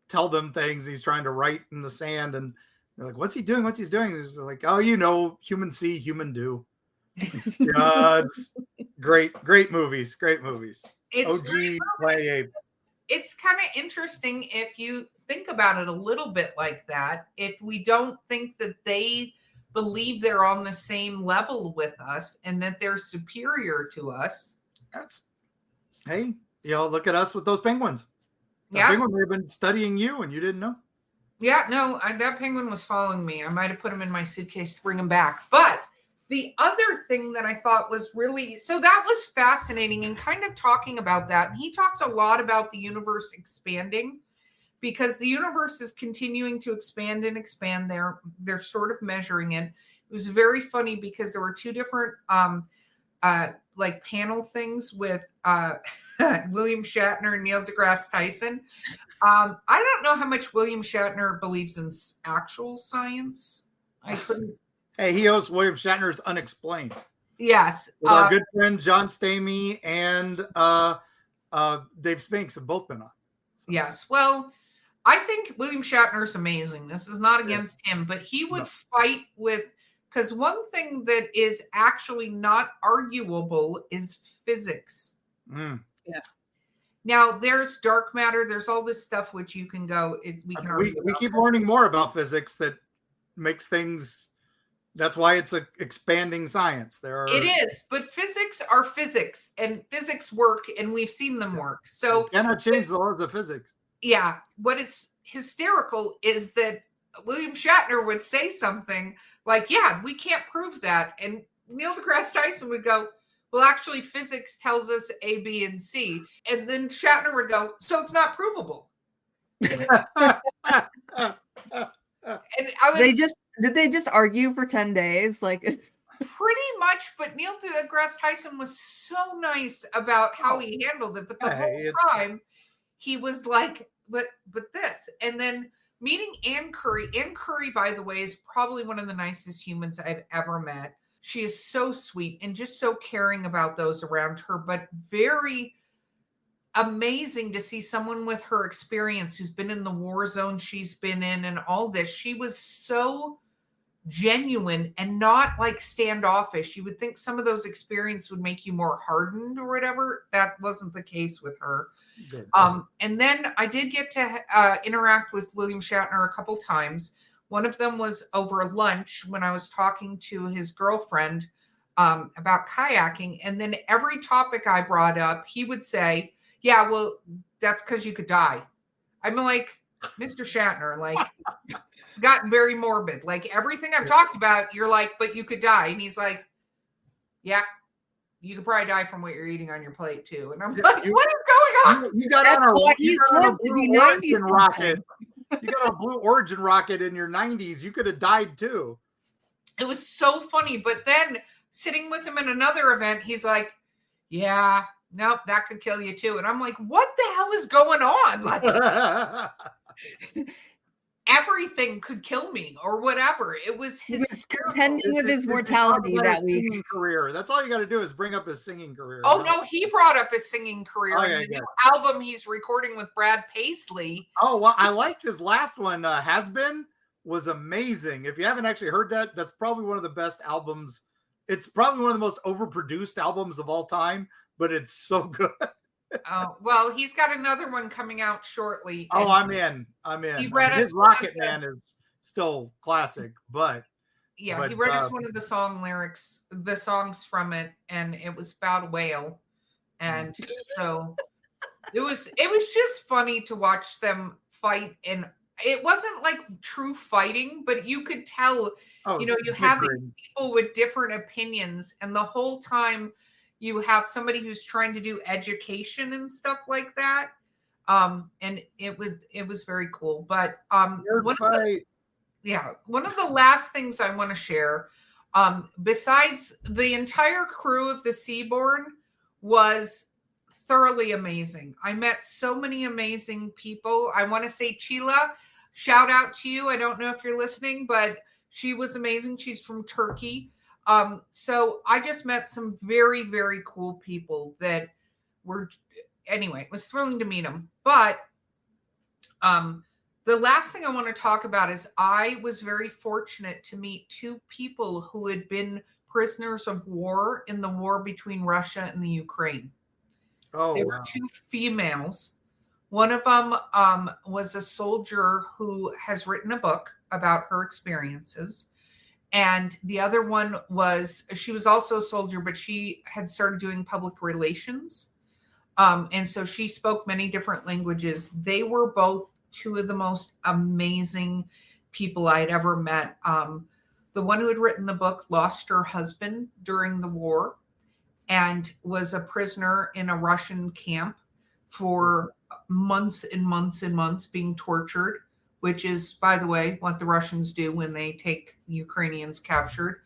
Speaker 2: tell them things. He's trying to write in the sand, and they're like, what's he doing? What's he doing? He's like, oh, human see, human do. Yeah, it's great movies. Great movies.
Speaker 1: It's
Speaker 2: OG Play Apes.
Speaker 1: It's kind of interesting if you think about it a little bit like that. If we don't think that they believe they're on the same level with us and that they're superior to us.
Speaker 2: Hey, look at us with those penguins. Penguin may have been studying you and you didn't know.
Speaker 1: Yeah, no, that penguin was following me. I might have put him in my suitcase to bring him back. But the other thing that I thought was so that was fascinating, and kind of talking about that. And he talked a lot about the universe expanding, because the universe is continuing to expand and expand. They're sort of measuring it. It was very funny because there were two different like panel things with William Shatner and Neil deGrasse Tyson. I don't know how much William Shatner believes in actual science. I couldn't.
Speaker 2: Hey, he hosts William Shatner's Unexplained.
Speaker 1: Yes.
Speaker 2: With our good friend John Stamey and Dave Spinks have both been on. So.
Speaker 1: Yes. Well, I think William Shatner is amazing. This is not against him, but he would fight with, because one thing that is actually not arguable is physics.
Speaker 2: Mm.
Speaker 3: Yeah.
Speaker 1: Now, there's dark matter. There's all this stuff which you can go.
Speaker 2: We keep learning more about physics that makes things. That's why it's an expanding science.
Speaker 1: It is, but physics are physics, and physics work, and we've seen them work. So
Speaker 2: you cannot change the laws of physics.
Speaker 1: Yeah. What is hysterical is that William Shatner would say something like, yeah, we can't prove that. And Neil deGrasse Tyson would go, well, actually, physics tells us A, B, and C. And then Shatner would go, so it's not provable. And
Speaker 3: did they just argue for 10 days? Like
Speaker 1: pretty much, but Neil deGrasse Tyson was so nice about how he handled it. But the whole time he was like, but this. And then meeting Ann Curry, by the way, is probably one of the nicest humans I've ever met. She is so sweet and just so caring about those around her, but very amazing to see someone with her experience who's been in the war zone she's been in and all this. She was so genuine and not like standoffish. You would think some of those experiences would make you more hardened or whatever. That wasn't the case with her. And then I did get to interact with William Shatner a couple times. One of them was over lunch when I was talking to his girlfriend about kayaking. And then every topic I brought up, he would say, yeah, well, that's because you could die. I'm like, Mr. Shatner, like, it's gotten very morbid. Like, everything I've talked about, you're like, but you could die. And he's like, yeah, you could probably die from what you're eating on your plate, too. And I'm like, what is going on?
Speaker 2: You got on a Blue Origin rocket. You got a Blue Origin rocket in your 90s. You could have died, too.
Speaker 1: It was so funny. But then sitting with him in another event, he's like, yeah, nope, that could kill you too. And I'm like, what the hell is going on? Like, everything could kill me or whatever. It was
Speaker 3: he was contending with his mortality that week.
Speaker 2: Singing career. That's all you got to do is bring up his singing career.
Speaker 1: Oh, no, he brought up his singing career.
Speaker 2: Okay,
Speaker 1: and the new album he's recording with Brad Paisley.
Speaker 2: Oh, well, I liked his last one. Has Been was amazing. If you haven't actually heard that, that's probably one of the best albums. It's probably one of the most overproduced albums of all time, but it's so good.
Speaker 1: Well, he's got another one coming out shortly.
Speaker 2: Oh, I'm in. His Rocket Man is still classic, but
Speaker 1: he read us one of the songs from it, and it was about a whale, and so it was just funny to watch them fight, and it wasn't like true fighting, but you could tell, you have these people with different opinions, and the whole time you have somebody who's trying to do education and stuff like that. And it was very cool. But one of the last things I want to share, besides the entire crew of the Seabourn was thoroughly amazing. I met so many amazing people. I want to say Chila, shout out to you. I don't know if you're listening, but she was amazing. She's from Turkey. So I just met some very, very cool people that were, anyway, it was thrilling to meet them. But the last thing I want to talk about is I was very fortunate to meet two people who had been prisoners of war in the war between Russia and the Ukraine.
Speaker 2: Oh,
Speaker 1: they were two females. One of them was a soldier who has written a book about her experiences. And the other one she was also a soldier, but she had started doing public relations. And so she spoke many different languages. They were both two of the most amazing people I'd ever met. The one who had written the book lost her husband during the war and was a prisoner in a Russian camp for months and months and months being tortured, which is, by the way, what the Russians do when they take Ukrainians captured.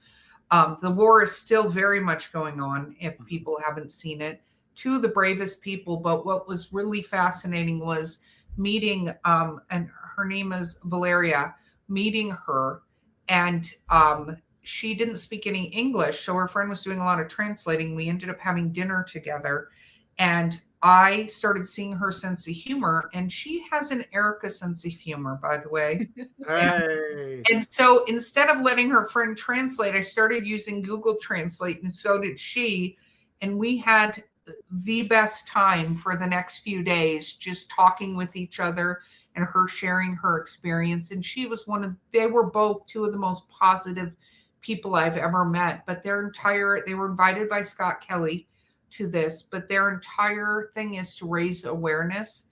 Speaker 1: The war is still very much going on if people haven't seen it. Two of the bravest people, but what was really fascinating was meeting, and her name is Valeria, meeting her, and she didn't speak any English, so her friend was doing a lot of translating. We ended up having dinner together, and I started seeing her sense of humor, and she has an Erika sense of humor, by the way.
Speaker 2: Hey.
Speaker 1: And so instead of letting her friend translate, I started using Google Translate, and so did she. And we had the best time for the next few days, just talking with each other and her sharing her experience. And she was they were both two of the most positive people I've ever met, but they were invited by Scott Kelly to this, but their entire thing is to raise awareness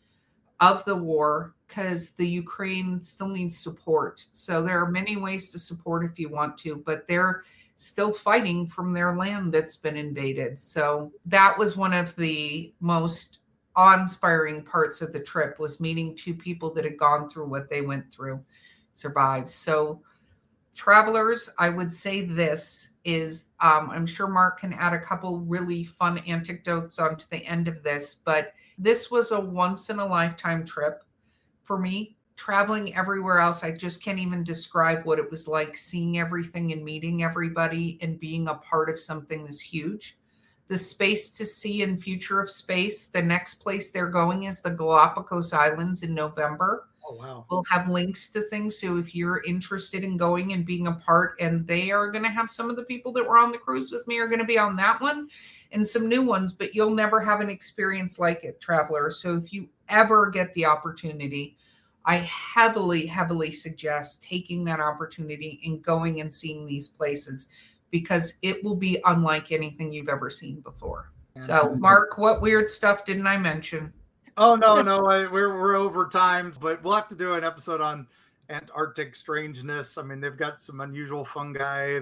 Speaker 1: of the war because the Ukraine still needs support. So there are many ways to support if you want to, but they're still fighting from their land that's been invaded. So that was one of the most awe-inspiring parts of the trip, was meeting two people that had gone through what they went through, survived. So travelers, I would say this is, I'm sure Mark can add a couple really fun anecdotes onto the end of this, but this was a once in a lifetime trip for me. Traveling everywhere else, I just can't even describe what it was like, seeing everything and meeting everybody and being a part of something this huge. The Space to See and Future of Space, the next place they're going is the Galapagos Islands in November.
Speaker 2: Oh, wow.
Speaker 1: We'll have links to things. So if you're interested in going and being a part, and they are going to have some of the people that were on the cruise with me are going to be on that one and some new ones, but you'll never have an experience like it, traveler. So if you ever get the opportunity, I heavily, heavily suggest taking that opportunity and going and seeing these places, because it will be unlike anything you've ever seen before. So, Mark, what weird stuff didn't I mention?
Speaker 2: Oh, no, we're over time, but we'll have to do an episode on Antarctic strangeness. I mean, they've got some unusual fungi.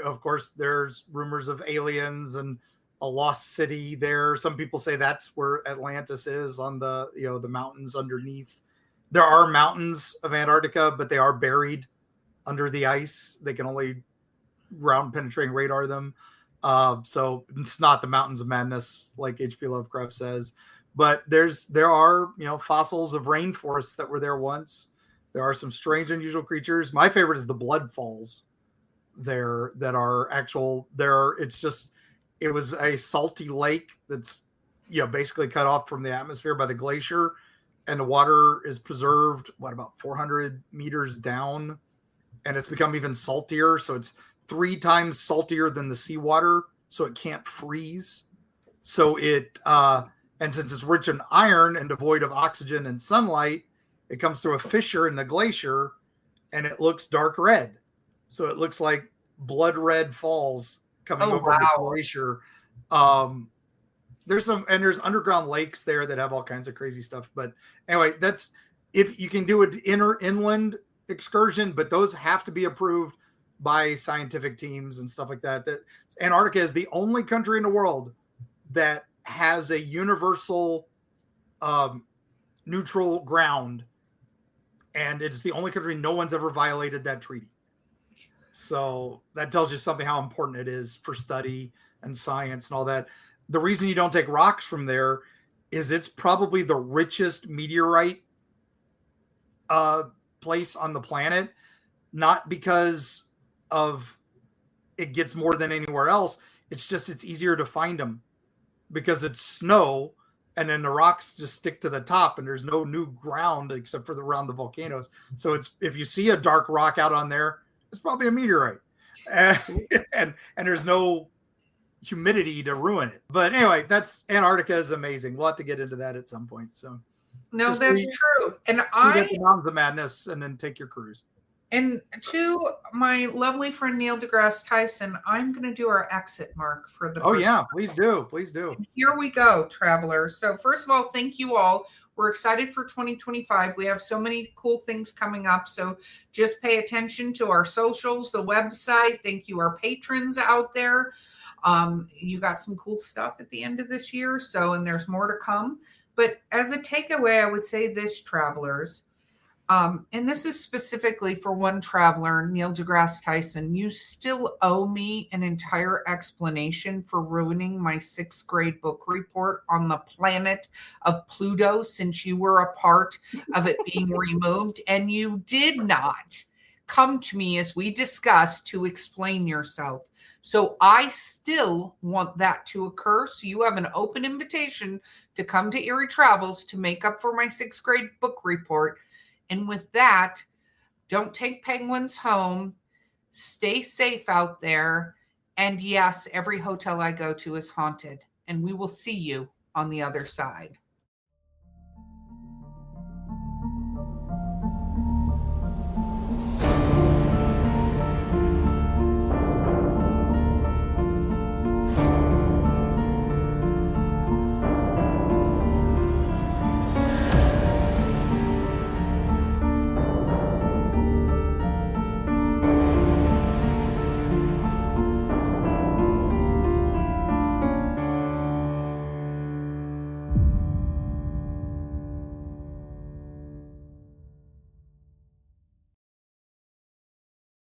Speaker 2: Of course, there's rumors of aliens and a lost city there. Some people say that's where Atlantis is, on the mountains underneath. There are mountains of Antarctica, but they are buried under the ice. They can only ground penetrating radar them. So it's not the Mountains of Madness like H.P. Lovecraft says, but there are fossils of rainforests that were there once. There are some strange, unusual creatures. My favorite is the blood falls there that are actual. It was a salty lake that's basically cut off from the atmosphere by the glacier, and the water is preserved about 400 meters down, and it's become even saltier. So it's 3 times saltier than the seawater, so it can't freeze. So and since it's rich in iron and devoid of oxygen and sunlight, it comes through a fissure in the glacier, and it looks dark red. So it looks like blood red falls coming over this glacier. There's underground lakes there that have all kinds of crazy stuff. But anyway, that's if you can do an inland excursion, but those have to be approved by scientific teams and stuff like that. That Antarctica is the only country in the world that has a universal neutral ground, and it's the only country no one's ever violated that treaty. So that tells you something how important it is for study and science and all that. The reason you don't take rocks from there is it's probably the richest meteorite place on the planet, not because of it gets more than anywhere else. It's just it's easier to find them because it's snow, and then the rocks just stick to the top, and there's no new ground except for around the volcanoes. So it's if you see a dark rock out on there, it's probably a meteorite, and there's no humidity to ruin it. But anyway, that's Antarctica is amazing. We'll have to get into that at some point. So
Speaker 1: no, that's true. And I
Speaker 2: get the Mountains of Madness and then take your cruise.
Speaker 1: And to my lovely friend Neil deGrasse Tyson, I'm going to do our exit mark for the.
Speaker 2: Oh yeah, please do. And
Speaker 1: here we go, travelers. So first of all, thank you all. We're excited for 2025. We have so many cool things coming up. So just pay attention to our socials, the website. Thank you, our patrons out there. You got some cool stuff at the end of this year. And there's more to come. But as a takeaway, I would say this, travelers, and this is specifically for one traveler, Neil deGrasse Tyson, you still owe me an entire explanation for ruining my 6th grade book report on the planet of Pluto, since you were a part of it being removed. And you did not come to me, as we discussed, to explain yourself. So I still want that to occur. So you have an open invitation to come to Eerie Travels to make up for my 6th grade book report. And with that, don't take penguins home. Stay safe out there. And yes, every hotel I go to is haunted. And we will see you on the other side.